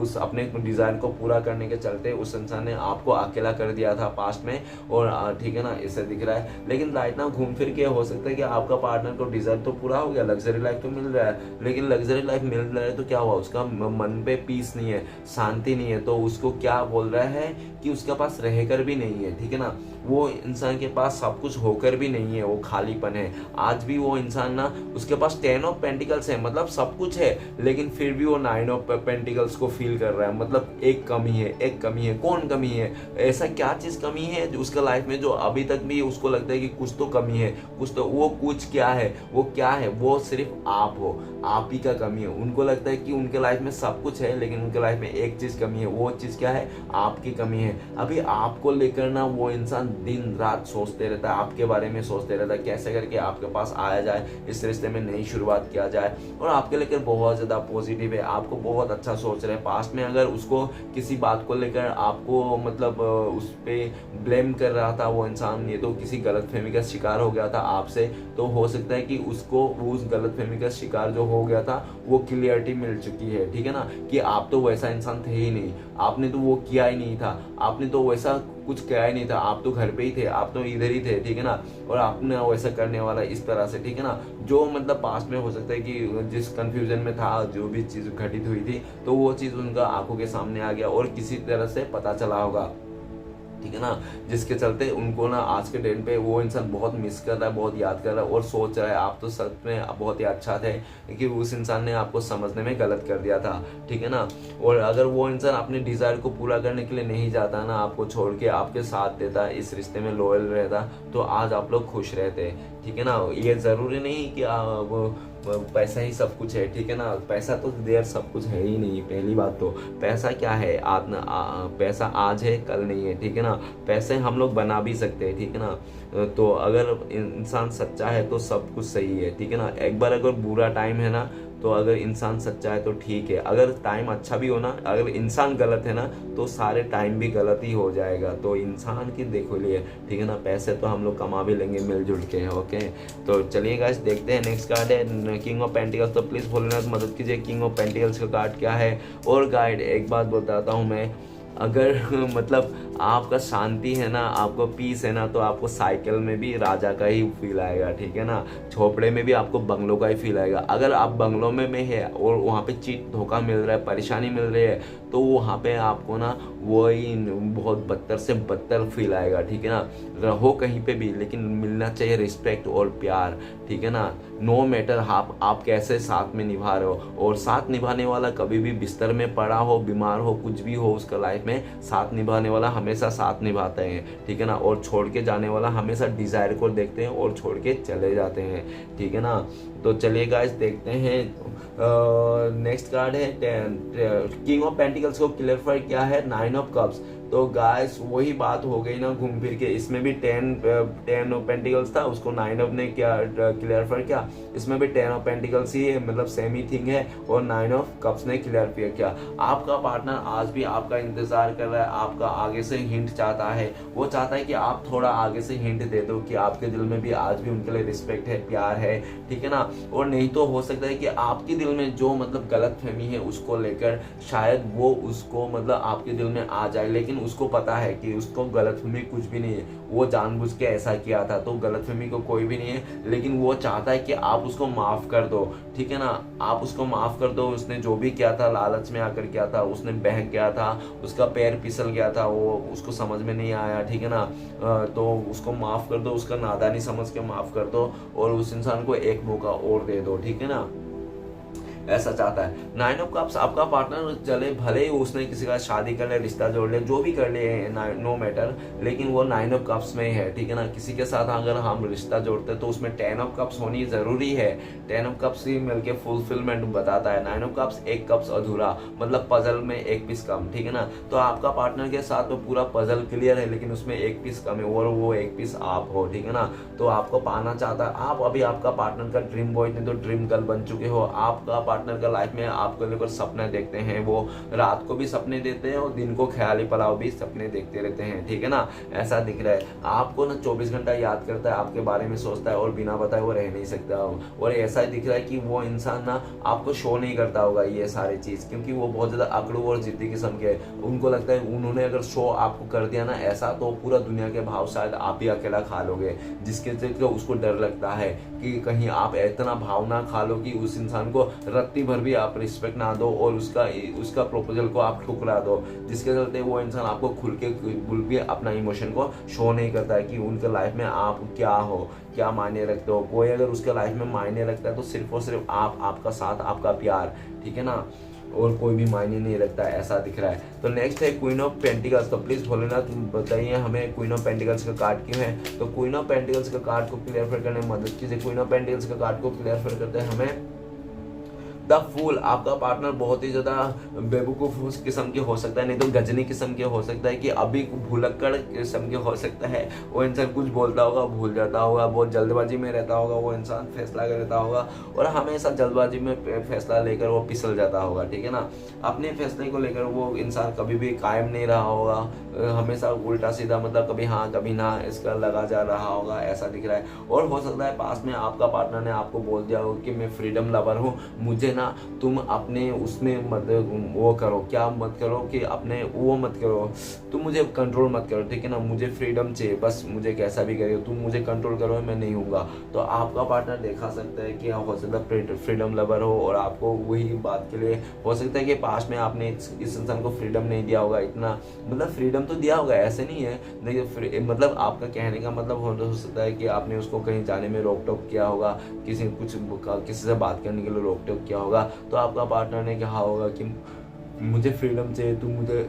उस अपने डिज़ाइन को पूरा करने के चलते उस इंसान ने आपको अकेला कर दिया था पास्ट में, और ठीक है ना, इससे दिख रहा है। लेकिन राइट नाउ घूम फिर के हो सकता है कि आपका पार्टनर को डिज़ाइन तो पूरा हो गया, लग्जरी लाइफ तो मिल रहा है, लेकिन लग्जरी लाइफ मिल रहा है तो क्या हुआ, उसका मन पे पीस नहीं है, शांति नहीं है। तो उसको क्या बोल रहा है कि उसके पास रहकर भी नहीं है, ठीक है ना, वो इंसान के पास सब कुछ होकर भी नहीं है, वो खालीपन है। आज भी वो इंसान ना, उसके पास टेन ऑफ पेंटिकल्स है, मतलब सब कुछ है, लेकिन फिर भी वो नाइन ऑफ पेंटिकल्स को फील कर रहा है। मतलब एक कमी है। कौन कमी है? ऐसा क्या चीज़ कमी है जो उसका लाइफ में, जो अभी तक भी उसको लगता है कि कुछ तो कमी है, कुछ तो, वो कुछ क्या है, वो क्या है, वो सिर्फ आप हो, आप ही का कमी है। उनको लगता है कि उनके लाइफ में सब कुछ है, लेकिन उनके लाइफ में एक चीज़ कमी है, वो चीज़ क्या है, आपकी कमी है। अभी आपको लेकर ना वो इंसान दिन रात सोचते रहता है, आपके बारे में सोचते रहता है, कैसे करके आपके पास आया जाए, इस रिश्ते में नई शुरुआत किया जाए। और आपके लेकर बहुत ज़्यादा पॉजिटिव है, आपको बहुत अच्छा सोच रहे हैं। पास्ट में अगर उसको किसी बात को लेकर आपको मतलब उस पर ब्लेम कर रहा था वो इंसान, ये तो किसी गलतफहमी का शिकार हो गया था आपसे, तो हो सकता है कि उसको वो उस गलतफहमी का शिकार जो हो गया था वो क्लियरिटी मिल चुकी है, ठीक है ना, कि आप तो वैसा इंसान थे ही नहीं, आपने तो वो किया ही नहीं था, आपने तो वैसा कुछ किया ही नहीं था, आप तो घर पे ही थे, आप तो इधर ही थे, ठीक है ना, और आपने वैसा करने वाला इस तरह से, ठीक है ना, जो मतलब पास्ट में हो सकता है कि जिस कंफ्यूजन में था, जो भी चीज़ घटित हुई थी, तो वो चीज़ उनका आंखों के सामने आ गया और किसी तरह से पता चला होगा, ठीक है ना, जिसके चलते उनको ना आज के डेट पे वो इंसान बहुत मिस कर रहा है, बहुत याद कर रहा है और सोच रहा है आप तो सच में बहुत ही अच्छा थे, कि उस इंसान ने आपको समझने में गलत कर दिया था, ठीक है ना। और अगर वो इंसान अपने डिज़ायर को पूरा करने के लिए नहीं जाता ना, आपको छोड़ के आपके साथ देता, इस रिश्ते में लॉयल रहता, तो आज आप लोग खुश रहते, ठीक है ना। ये ज़रूरी नहीं कि पैसा ही सब कुछ है, ठीक है ना, पैसा तो देर सब कुछ है ही नहीं। पहली बात तो पैसा क्या है, पैसा आज है कल नहीं है, ठीक है ना, पैसे हम लोग बना भी सकते हैं, ठीक है ना। तो अगर इंसान सच्चा है तो सब कुछ सही है, ठीक है ना। एक बार अगर बुरा टाइम है ना, तो अगर इंसान सच्चा है तो ठीक है, अगर टाइम अच्छा भी हो ना, अगर इंसान गलत है ना, तो सारे टाइम भी गलत ही हो जाएगा। तो इंसान की देखो लिए, ठीक है ना, पैसे तो हम लोग कमा भी लेंगे मिलजुल के, ओके। तो चलिए गाइस देखते हैं, नेक्स्ट कार्ड है किंग ऑफ पेंटिकल्स। तो प्लीज़ भोलेनाथ मदद कीजिए, किंग ऑफ पेंटिकल्स का कार्ड क्या है। और गाइड एक बात बताता हूँ मैं, अगर मतलब आपका शांति है ना, आपको पीस है ना, तो आपको साइकिल में भी राजा का ही फील आएगा, ठीक है ना, झोपड़े में भी आपको बंगलों का ही फील आएगा। अगर आप बंगलों में है और वहाँ पे चीट धोखा मिल रहा है, परेशानी मिल रही है, तो वहाँ पे आपको ना वही बहुत बदतर से बदतर फील आएगा, ठीक है ना। रहो कहीं पे भी, लेकिन मिलना चाहिए रिस्पेक्ट और प्यार, ठीक है ना। नो मैटर आप कैसे साथ में निभा रहे हो, और साथ निभाने वाला कभी भी बिस्तर में पड़ा हो, बीमार हो, कुछ भी हो उसका लाइफ में, साथ निभाने वाला हमेशा साथ निभाते हैं, ठीक है ना। और छोड़ के जाने वाला हमेशा डिज़ायर को देखते हैं और छोड़ के चले जाते हैं, ठीक है ना। तो चलिए गाइस देखते हैं। नेक्स्ट कार्ड है किंग ऑफ पेंटिकल्स को क्लियरफाई क्या है, 9 ऑफ कप्स। तो गाइस वही बात हो गई ना घूम फिर के, इसमें भी 10 ऑफ पेंटिकल्स था, उसको 9 ऑफ ने क्या क्लियरफाई किया, इसमें भी 10 ऑफ पेंटिकल्स ही है, मतलब सेम ही थिंग है, और 9 ऑफ कप्स ने क्लियरफाई किया। आपका पार्टनर आज भी आपका इंतजार कर रहा है, आपका आगे से हिंट चाहता है, वो चाहता है कि आप थोड़ा आगे से हिंट दे दो कि आपके दिल में भी आज भी उनके लिए रिस्पेक्ट है, प्यार है, ठीक है ना। और नहीं तो हो सकता है कि आपके दिल में जो मतलब गलत फहमी है उसको लेकर शायद वो उसको मतलब आपके दिल में आ जाए, लेकिन उसको पता है कि उसको गलतफहमी कुछ भी नहीं है, वो जानबूझ के ऐसा किया था, तो गलतफहमी को कोई भी नहीं है, लेकिन वो चाहता है कि आप उसको माफ कर दो, ठीक है ना। आप उसको माफ कर दो, उसने जो भी किया था लालच में आकर किया था, उसने बहक गया था, उसका पैर फिसल गया था, वो उसको समझ में नहीं आया, ठीक है ना। तो उसको माफ कर दो, उसका नादानी समझ के माफ कर दो, और उस इंसान को एक मौका और दे दो, ठीक है ना, ऐसा चाहता है। 9 ऑफ कप्स आपका पार्टनर चले भले ही उसने किसी का शादी कर ले, रिश्ता जोड़ ले, जो भी कर ले, नो मैटर, लेकिन वो 9 ऑफ कप्स में ही है, ठीक है ना। किसी के साथ अगर हम रिश्ता जोड़ते हैं तो उसमें 10 ऑफ कप्स होनी जरूरी है, 10 ऑफ कप्स ही मिलके फुलफिलमेंट बताता है। 9 ऑफ कप्स एक कप्स अधूरा, मतलब पजल में एक पीस कम, ठीक है ना। तो आपका पार्टनर के साथ तो पूरा पजल क्लियर है, लेकिन उसमें एक पीस कम है, और वो एक पीस आप हो, ठीक है ना। तो आपको पाना चाहता है, आप अभी आपका पार्टनर का ड्रीम बॉय नहीं तो ड्रीम गर्ल बन चुके हो। आपका पार्टनर का लाइफ में आपको लेकर सपने देखते हैं, वो रात को भी सपने देते हैं और दिन को ख्याली पलाव भी सपने देखते रहते हैं, ठीक है ना। ऐसा दिख रहा है आपको ना, 24 घंटा याद करता है, आपके बारे में सोचता है, और बिना बताए वो रह नहीं सकता। और ऐसा ही दिख रहा है कि वो इंसान ना आपको शो नहीं करता होगा ये सारी चीज, क्योंकि वो बहुत ज्यादा अकड़ू और जिद्दी किस्म के, उनको लगता है उन्होंने अगर शो आपको कर दिया ना ऐसा, तो पूरा दुनिया के भाव शायद आप ही अकेला खा लोगे, जिसके चलते उसको डर लगता है कि कहीं आप इतना भाव ना खा लो कि उस इंसान को रत्ती भर भी आप रिस्पेक्ट ना दो, और उसका प्रपोजल को आप ठुकरा दो, जिसके चलते वो इंसान आपको खुल के बिल्कुल भी अपना इमोशन को शो नहीं करता है कि उनके लाइफ में आप क्या हो, क्या मायने रखते हो। कोई अगर उसके लाइफ में मायने रखता है तो सिर्फ और सिर्फ आप, आपका साथ, आपका प्यार, ठीक है ना, और कोई भी मायने नहीं रखता है, ऐसा दिख रहा है। तो नेक्स्ट है क्वीन ऑफ पेंटिकल्स। तो प्लीज भोलेनाथ बताइए हमें क्वीन ऑफ पेंटिकल्स का कार्ड क्यों है। तो क्वीन ऑफ पेंटिकल्स का कार्ड को क्लियर करने में मदद कीजिए। क्वीन ऑफ पेंटिकल्स का कार्ड को क्लियर करते हैं हमें द फूल। आपका पार्टनर बहुत ही ज्यादा बेवकूफ किस्म के हो सकता है, नहीं तो गजनी किस्म के हो सकता है, कि अभी भुलक्कड़ किस्म के हो सकता है। वो इंसान कुछ बोलता होगा भूल जाता होगा, बहुत जल्दबाजी में रहता होगा, वो इंसान फैसला कर लेता होगा, और हमेशा जल्दबाजी में फैसला लेकर वो फिसल जाता होगा, ठीक है ना। अपने फैसले को लेकर वो इंसान कभी भी कायम नहीं रहा होगा, हमेशा उल्टा सीधा, मतलब कभी हाँ कभी ना इसका लगा जा रहा होगा, ऐसा दिख रहा है। और हो सकता है पास में आपका पार्टनर ने आपको बोल दिया हो कि मैं फ्रीडम लवर हूँ, मुझे ना तुम अपने उसमें मत वो करो, क्या मत करो कि अपने वो मत करो, तुम मुझे कंट्रोल मत करो, ठीक है ना। मुझे फ्रीडम चाहिए, बस मुझे कैसा भी करो, तुम मुझे कंट्रोल करो, मैं नहीं हूँगा। तो आपका पार्टनर देखा सकता है कि हो सकता है फ्रीडम लवर हो, और आपको वही बात के लिए हो सकता है कि पास में आपने इस इंसान को फ्रीडम नहीं दिया होगा इतना, मतलब फ्रीडम तो दिया होगा, ऐसे नहीं है नहीं, मतलब आपका कहने का मतलब हो सकता है कि आपने उसको कहीं जाने में रोक टोक किया होगा, किसी से बात करने के लिए रोक टोक किया होगा। तो आपका पार्टनर ने कहा होगा कि मुझे फ्रीडम चाहिए, तुम मुझे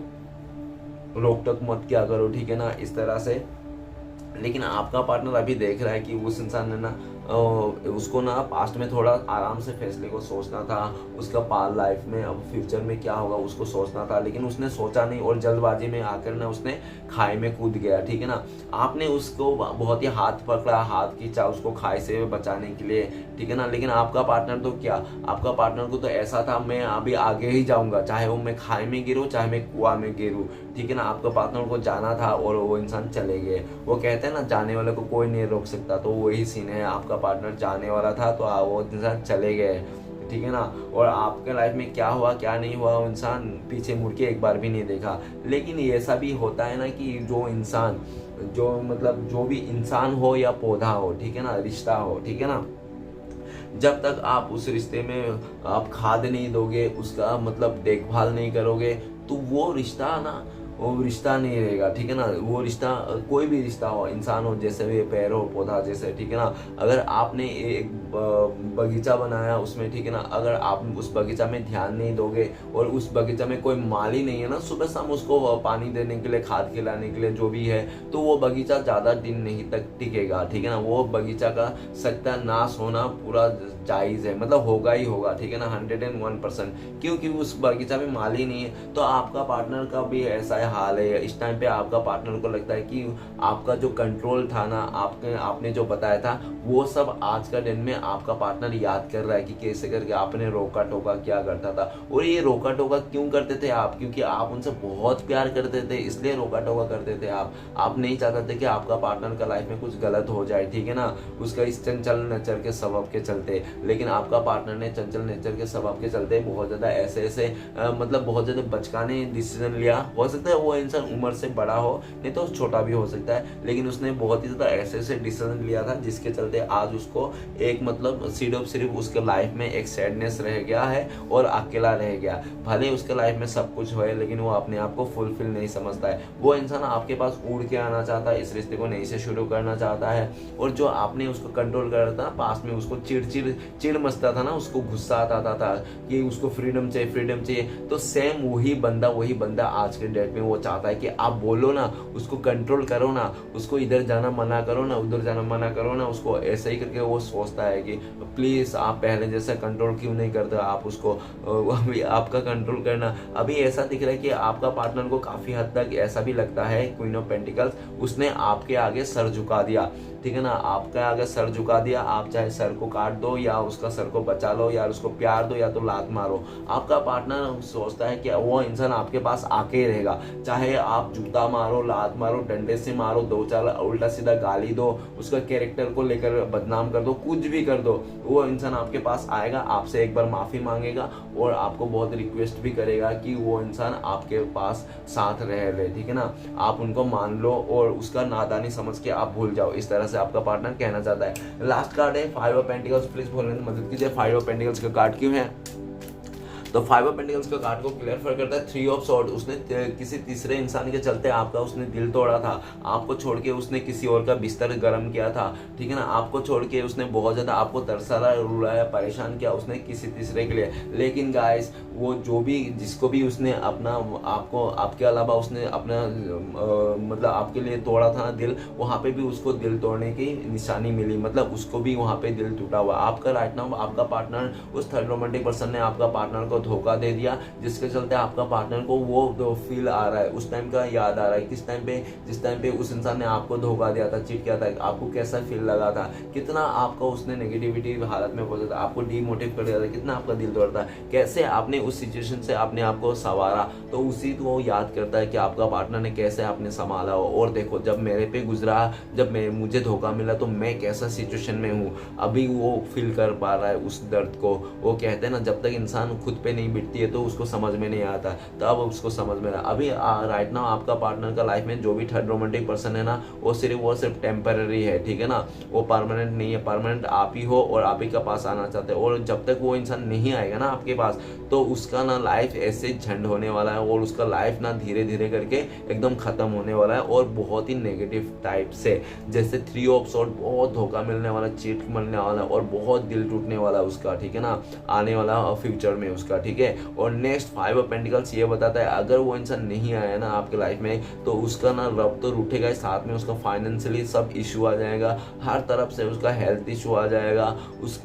रोक टोक मत किया करो, ठीक है ना, इस तरह से। लेकिन आपका पार्टनर अभी देख रहा है कि उस इंसान ने ना उसको ना पास्ट में थोड़ा आराम से फैसले को सोचना था, उसका पाल लाइफ में अब फ्यूचर में क्या होगा उसको सोचना था, लेकिन उसने सोचा नहीं, और जल्दबाजी में आकर ना उसने खाई में कूद गया, ठीक है ना। आपने उसको बहुत ही हाथ पकड़ा, हाथ खींचा उसको खाई से बचाने के लिए, ठीक है ना। लेकिन आपका पार्टनर तो क्या, आपका पार्टनर को तो ऐसा था मैं अभी आगे ही जाऊंगा, चाहे वो मैं खाई में गिरूँ चाहे मैं कुआं में गिरूँ, ठीक है ना। आपका पार्टनर को जाना था और वो इंसान चले गए। वो कहते हैं ना जाने वाले को कोई नहीं रोक सकता, तो वही सीन है। आपका पार्टनर जाने वाला था तो वो इंसान चले गए, ठीक है ना। और आपके लाइफ में क्या हुआ क्या नहीं हुआ, वो इंसान पीछे मुड़ के एक बार भी नहीं देखा। लेकिन ऐसा भी होता है ना कि जो इंसान जो भी इंसान हो या पौधा हो, ठीक है ना, रिश्ता हो, ठीक है ना, जब तक आप उस रिश्ते में आप खाद नहीं दोगे, उसका मतलब देखभाल नहीं करोगे, तो वो रिश्ता ना वो रिश्ता नहीं रहेगा, ठीक है ना। वो रिश्ता कोई भी रिश्ता हो, इंसान हो, जैसे भी पेड़ हो पौधा जैसे, ठीक है ना। अगर आपने एक बगीचा बनाया उसमें, ठीक है ना, अगर आप उस बगीचा में ध्यान नहीं दोगे और उस बगीचा में कोई माली नहीं है ना सुबह शाम उसको पानी देने के लिए, खाद खिलाने के लिए, जो भी है, तो वो बगीचा ज्यादा दिन नहीं तक टिकेगा, ठीक है ना। वो बगीचा का सत्यानाश होना पूरा जायज है, मतलब होगा ही होगा, ठीक है ना, 101%। क्योंकि उस बगीचा में माली नहीं है। तो आपका पार्टनर का भी ऐसा ही हाल है। इस टाइम पे आपका पार्टनर को लगता है कि आपका जो कंट्रोल था ना, आपने जो बताया था, वो सब आज का दिन में आपका पार्टनर याद कर रहा है कि कैसे करके आपने रोका टोका क्या करता था। और ये रोका टोका क्यों करते थे आप? क्योंकि आप उनसे बहुत प्यार करते थे, इसलिए रोका टोका करते थे आप नहीं चाहते थे कि आपका पार्टनर का लाइफ में कुछ गलत हो जाए, ठीक है ना, उसका इस चंचल नेचर के स्वभाव के चलते। लेकिन आपका पार्टनर ने चंचल नेचर के स्वभाव के चलते बहुत ज्यादा ऐसे मतलब बहुत ज्यादा बचकाने डिसीजन लिया। हो सकता है वो इंसान उम्र से बड़ा हो, नहीं तो छोटा भी हो सकता है, लेकिन उसने बहुत ही ज्यादा ऐसे डिसीजन लिया था जिसके चलते आज उसको एक मतलब सिर्फ उसके लाइफ में एक सैडनेस रह गया है और अकेला रह गया। भले उसके लाइफ में सब कुछ है, लेकिन वो अपने आप को फुलफिल नहीं समझता है। वो इंसान आपके पास उड़ के आना चाहता है, इस रिश्ते को नई से शुरू करना चाहता है। और जो आपने उसको कंट्रोल कर रहा था पास में, उसको चिड़ मचता था ना, उसको गुस्सा आता था कि उसको फ्रीडम चाहिए, तो सेम वही बंदा आज के डेट में वो चाहता है कि आप बोलो ना, उसको कंट्रोल करो ना, उसको इधर जाना मना करो ना, उधर जाना मना करो ना, उसको ऐसे ही करके वो सोचता है कि प्लीज आप पहले जैसा कंट्रोल क्यों नहीं करते आप उसको। अभी आपका कंट्रोल करना, अभी ऐसा दिख रहा है कि आपका पार्टनर को काफी हद तक ऐसा भी लगता है, क्वीन ऑफ पेंटिकल्स, उसने आपके आगे सर झुका दिया, ठीक है ना, आपके आगे सर झुका दिया। आप चाहे सर को काट दो या उसका सर को बचा लो या उसको प्यार दो या तो लात मारो, आपका पार्टनर सोचता है कि वो इंसान आपके पास आके ही रहेगा। चाहे आप जूता मारो, लात मारो, डंडे से मारो, दो चार उल्टा सीधा गाली दो, उसका कैरेक्टर को लेकर बदनाम कर दो, कुछ भी कर दो, वो इंसान आपके पास आएगा, आपसे एक बार माफी मांगेगा और आपको बहुत रिक्वेस्ट भी करेगा कि वो इंसान आपके पास साथ रह ले, ठीक है ना। आप उनको मान लो और उसका नादानी समझ के आप भूल जाओ, इस तरह से आपका पार्टनर कहना चाहता है। लास्ट कार्ड है 5 ऑफ पेंटिकल्स। प्लीज बोलने में मदद कीजिए 5 ऑफ पेंटिकल्स का कार्ड क्यों है? तो 5 ऑफ पेंटिकल्स का कार्ड को क्लियर करता है 3 ऑफ सॉर्ड। उसने किसी तीसरे इंसान के चलते आपका उसने दिल तोड़ा था, आपको छोड़ के उसने किसी और का बिस्तर गर्म किया था, ठीक है ना, आपको छोड़ के उसने बहुत ज्यादा आपको तरसाया, रुलाया, परेशान किया उसने किसी तीसरे के लिए। लेकिन गाइस वो जो भी जिसको भी उसने अपना आपको आपके अलावा उसने अपना मतलब आपके लिए तोड़ा था ना दिल, वहां पे भी उसको दिल तोड़ने की निशानी मिली, मतलब उसको भी वहां पे दिल टूटा हुआ। आपका राइट नाउ आपका पार्टनर, उस थर्ड रोमांटिक पर्सन ने आपका पार्टनर को धोखा दे दिया, जिसके चलते आपका पार्टनर को वो फील आ रहा है, उस टाइम का याद आ रहा है, किस टाइम पे, जिस टाइम पे उस इंसान ने आपको धोखा दिया था, चीट किया था, आपको कैसा फील लगा था, कितना आपका उसने नेगेटिविटी हालत में पहुंचा था, आपको डीमोटिव कर दिया था, कितना आपका दिल तोड़ा था, कैसे आपने उस सिचुएशन से अपने आप को संवारा। तो उसी तो वो याद करता है कि आपका पार्टनर ने कैसे आपने संभाला हो। और देखो जब मेरे पे गुजरा, जब मुझे धोखा मिला तो मैं कैसा सिचुएशन में हूँ, अभी वो फील कर पा रहा है उस दर्द को। वो कहते हैं ना जब तक इंसान खुद पे नहीं बिटती है तो उसको समझ में नहीं आता, तब उसको समझ में अभी राइट नाउ आपका पार्टनर का लाइफ में जो भी थर्ड रोमांटिक पर्सन है ना, वो सिर्फ टेम्पररी है, ठीक है ना, वो परमानेंट नहीं है। परमानेंट आप ही हो और आप ही के पास आना चाहते हो। और जब तक वो इंसान नहीं आएगा ना आपके पास, तो उसका ना लाइफ ऐसे झंड होने वाला है और उसका लाइफ ना धीरे धीरे करके एकदम खत्म होने वाला है, और बहुत ही नेगेटिव टाइप से। जैसे 3 ऑफ सॉर्ड, बहुत धोखा मिलने वाला, चीट मिलने वाला और बहुत दिल टूटने वाला उसका, ठीक है ना, आने वाला फ्यूचर में उसका, ठीक है। और नेक्स्ट 5 ऑफ पेंटिकल्स ये बताता है अगर वो इंसान नहीं आया ना आपके लाइफ में, तो उसका ना रब तो रूठेगा, साथ में उसका फाइनेंशियली सब इशू आ जाएगा, हर तरफ से उसका हेल्थ इशू आ जाएगा।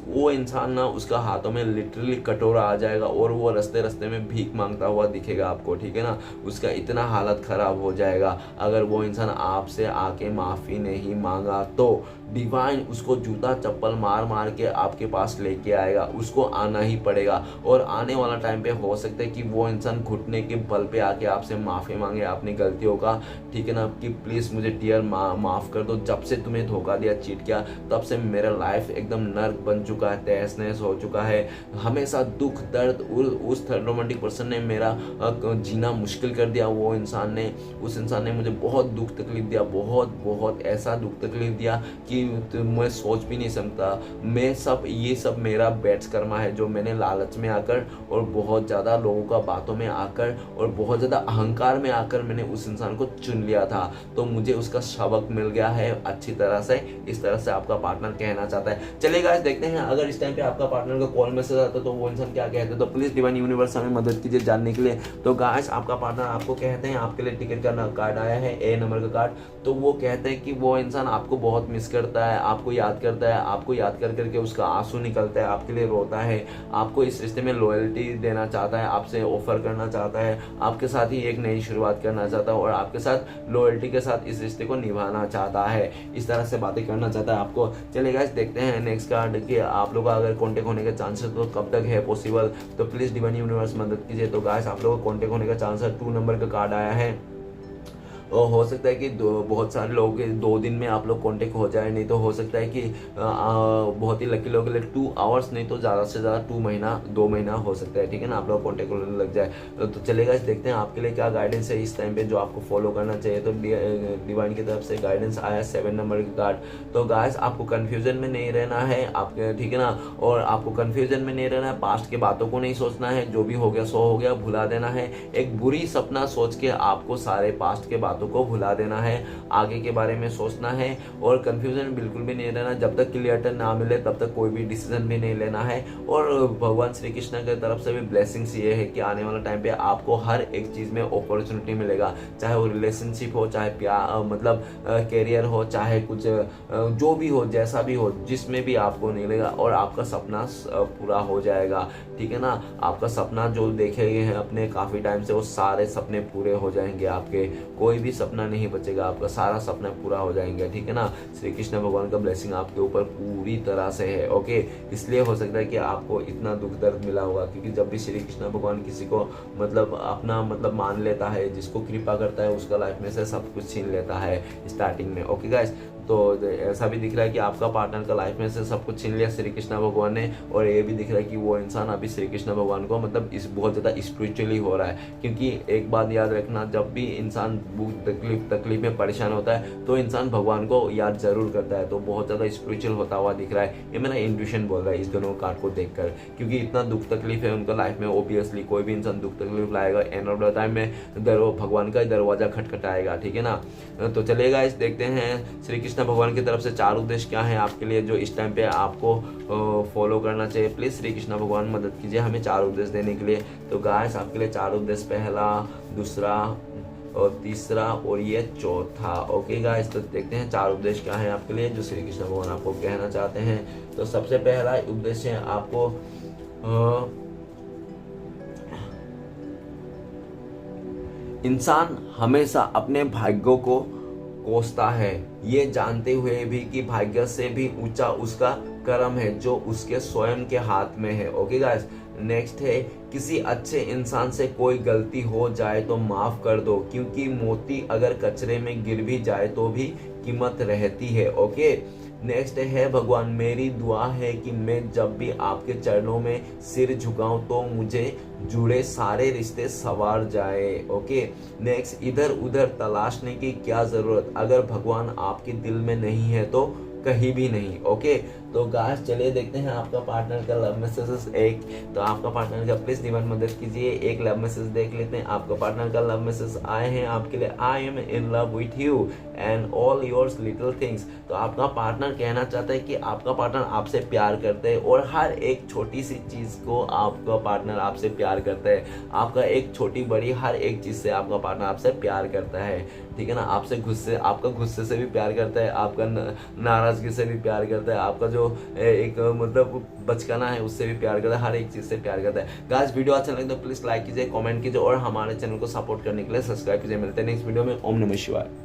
वो इंसान ना उसका हाथों में लिटरली कटोरा आ जाएगा और वो रास्ते में भीख मांगता हुआ दिखेगा आपको, ठीक है ना। उसका इतना हालत खराब हो जाएगा अगर वो इंसान आपसे आके माफी नहीं मांगा तो। डिवाइन उसको जूता चप्पल मार मार के आपके पास लेके आएगा, उसको आना ही पड़ेगा। और आने वाला टाइम पे हो सकता है कि वो इंसान घुटने के बल पे आके आपसे माफी मांगे अपनी गलतियों का, ठीक है ना, कि प्लीज मुझे डियर माफ कर दो, जब से तुम्हें धोखा दिया, चीट किया, तब से मेरा लाइफ एकदम नर्क बन चुका है, तहस नहस हो चुका है, हमेशा दुख दर्द उस थर्ड रोमांटिक पर्सन ने मेरा जीना मुश्किल कर दिया। वो इंसान ने उस इंसान ने मुझे बहुत दुख तकलीफ दिया, बहुत बहुत ऐसा दुख तकलीफ दिया कि मैं सोच भी नहीं सकता। ये सब मेरा बैड्स कर्मा है, जो मैंने लालच में आकर और बहुत ज़्यादा लोगों का बातों में आकर और बहुत ज़्यादा अहंकार में आकर मैंने उस इंसान को चुन लिया था। तो मुझे उसका सबक मिल गया है अच्छी तरह से। इस तरह से आपका पार्टनर कहना चाहता है। चलिए गाइस देखते हैं, अगर इस टाइम पे आपका पार्टनर का कॉल मैसेज आता है तो वो इंसान क्या कहते हैं। तो प्लीज़ डिवाइन यूनिवर्स हमें मदद कीजिए जानने के लिए। तो गाइस आपका पार्टनर आपको कहते हैं, आपके लिए टिकट का कार्ड आया है, ए नंबर का कार्ड। तो वो कहते हैं कि वो इंसान आपको बहुत मिस करता है, आपको याद करता है, आपको याद कर करके उसका आंसू निकलता है, आपके लिए रोता है, आपको इस रिश्ते में लॉयल्टी देना चाहता है, आपसे ऑफर करना चाहता है, आपके साथ ही एक नई शुरुआत करना चाहता है और आपके साथ लॉयल्टी के साथ इस रिश्ते को निभाना चाहता है। इस तरह से बातें करना चाहता है आपको। चलिए गाइस देखते हैं नेक्स्ट कार्ड कि आप लोग का अगर कॉन्टेक्ट होने के चांसेस तो कब तक है पॉसिबल। तो प्लीज डिवाइन यूनिवर्स मदद कीजिए। तो गाइस आप लोगों को कॉन्टेक्ट होने का चांस है, 2 नंबर का कार्ड आया है। और हो सकता है कि बहुत सारे लोगों के 2 दिन में आप लोग कांटेक्ट हो जाए, नहीं तो हो सकता है कि बहुत ही लकी लोगों के लिए 2 आवर्स, नहीं तो ज़्यादा से ज़्यादा 2 महीना हो सकता है, ठीक है ना, आप लोग कांटेक्ट होने लग जाए। तो चलेगा, देखते हैं आपके लिए क्या गाइडेंस है इस टाइम पे जो आपको फॉलो करना चाहिए। तो डिवाइन की तरफ से गाइडेंस आया 7 नंबर की कार्ड। तो गाइस आपको कन्फ्यूजन में नहीं रहना है आपके, ठीक है ना, और आपको कन्फ्यूजन में नहीं रहना है, पास्ट के बातों को नहीं सोचना है, जो भी हो गया सो हो गया, भुला देना है। एक बुरी सपना सोच के आपको सारे पास्ट के बातों को भुला देना है, आगे के बारे में सोचना है और कंफ्यूजन बिल्कुल भी नहीं रहना। जब तक क्लियरिटी ना मिले तब तक कोई भी डिसीजन भी नहीं लेना है। और भगवान श्री कृष्ण की तरफ से भी ब्लेसिंग्स ये है कि आने वाला टाइम पे आपको हर एक चीज में अपॉर्चुनिटी मिलेगा, चाहे वो रिलेशनशिप हो, चाहे प्यार मतलब कैरियर हो, चाहे कुछ जो भी हो, जैसा भी हो, जिसमें भी आपको नहीं मिलेगा और आपका सपना पूरा हो जाएगा, ठीक है ना। आपका सपना जो देखे गए हैं अपने काफी टाइम से, वो सारे सपने पूरे हो जाएंगे आपके, कोई भी सपना नहीं बचेगा, आपका सारा सपना पूरा हो जाएंगे, ठीक है ना। श्री कृष्ण भगवान का ब्लेसिंग आपके ऊपर पूरी तरह से है, ओके। इसलिए हो सकता है कि आपको इतना दुख दर्द मिला होगा, क्योंकि जब भी श्री कृष्ण भगवान किसी को मतलब अपना मतलब मान लेता है, जिसको कृपा करता है, उसका लाइफ में से सब कुछ छीन लेता है स्टार्टिंग में, ओके गाइस। तो ऐसा भी दिख रहा है कि आपका पार्टनर का लाइफ में से सब कुछ छीन लिया श्री कृष्ण भगवान ने, और ये भी दिख रहा है कि वो इंसान अभी श्री कृष्ण भगवान को मतलब इस बहुत ज़्यादा स्पिरिचुअली हो रहा है। क्योंकि एक बात याद रखना, जब भी इंसान तकलीफ में परेशान होता है तो इंसान भगवान को याद जरूर करता है, तो बहुत ज़्यादा स्पिरिचुअल होता हुआ दिख रहा है। ये मेरा इंट्यूशन बोल रहा है इस दोनों कार्ड को देखकर, क्योंकि इतना दुख तकलीफ है उनका लाइफ में। ओबियसली कोई भी इंसान दुख तकलीफ लाएगा, एंड ऑफ द टाइम में भगवान का दरवाजा खटखटाएगा, ठीक है ना। तो चलेगा, इस देखते हैं श्री कृष्ण भगवान की तरफ से 4 उद्देश्य क्या है आपके लिए जो इस टाइम पे आपको फॉलो करना चाहिए। प्लीज श्री कृष्ण भगवान मदद कीजिए हमें 4 उद्देश्य देने के लिए। तो गाइस आपके लिए 4 उद्देश्य, पहला, दूसरा और तीसरा और ये चौथा, ओके गाइस। तो देखते हैं 4 उद्देश्य क्या है आपके लिए जो श्री कृष्ण भगवान आपको कहना चाहते हैं। तो सबसे पहला उद्देश्य है आपको इंसान हमेशा अपने भाग्यों को कोसता है, ये जानते हुए भी कि भाग्य से भी ऊंचा उसका कर्म है जो उसके स्वयं के हाथ में है, ओके गाइस। नेक्स्ट है, किसी अच्छे इंसान से कोई गलती हो जाए तो माफ कर दो, क्योंकि मोती अगर कचरे में गिर भी जाए तो भी कीमत रहती है, ओके। नेक्स्ट है, भगवान मेरी दुआ है कि मैं जब भी आपके चरणों में सिर झुकाऊं तो मुझे जुड़े सारे रिश्ते संवार जाए, ओके। नेक्स्ट, इधर उधर तलाशने की क्या जरूरत, अगर भगवान आपके दिल में नहीं है तो कहीं भी नहीं, ओके। तो गाइस चलिए देखते हैं आपका पार्टनर का लव मैसेजेस एक। तो आपका पार्टनर का प्लीज डिवाइन मदद कीजिए, एक लव मैसेज देख लेते हैं। आपका पार्टनर का लव मैसेज आए हैं आपके लिए, I am in love with you and all yours little things. तो आपका पार्टनर कहना चाहता है कि आपका पार्टनर आपसे प्यार करते हैं और हर एक छोटी सी चीज को आपका पार्टनर आपसे प्यार करता है। आपका एक छोटी बड़ी हर एक चीज से आपका पार्टनर आपसे प्यार करता है, ठीक है ना। आपका गुस्से से भी प्यार करता है, आपका नाराजगी से भी प्यार करता है, आपका जो एक मतलब बचकाना है उससे भी प्यार करता है, हर एक चीज से प्यार करता है। गाइस वीडियो अच्छा लगे तो प्लीज लाइक कीजिए, कमेंट कीजिए और हमारे चैनल को सपोर्ट करने के लिए सब्सक्राइब कीजिए। मिलते हैं नेक्स्ट वीडियो में। ओम नमः शिवाय।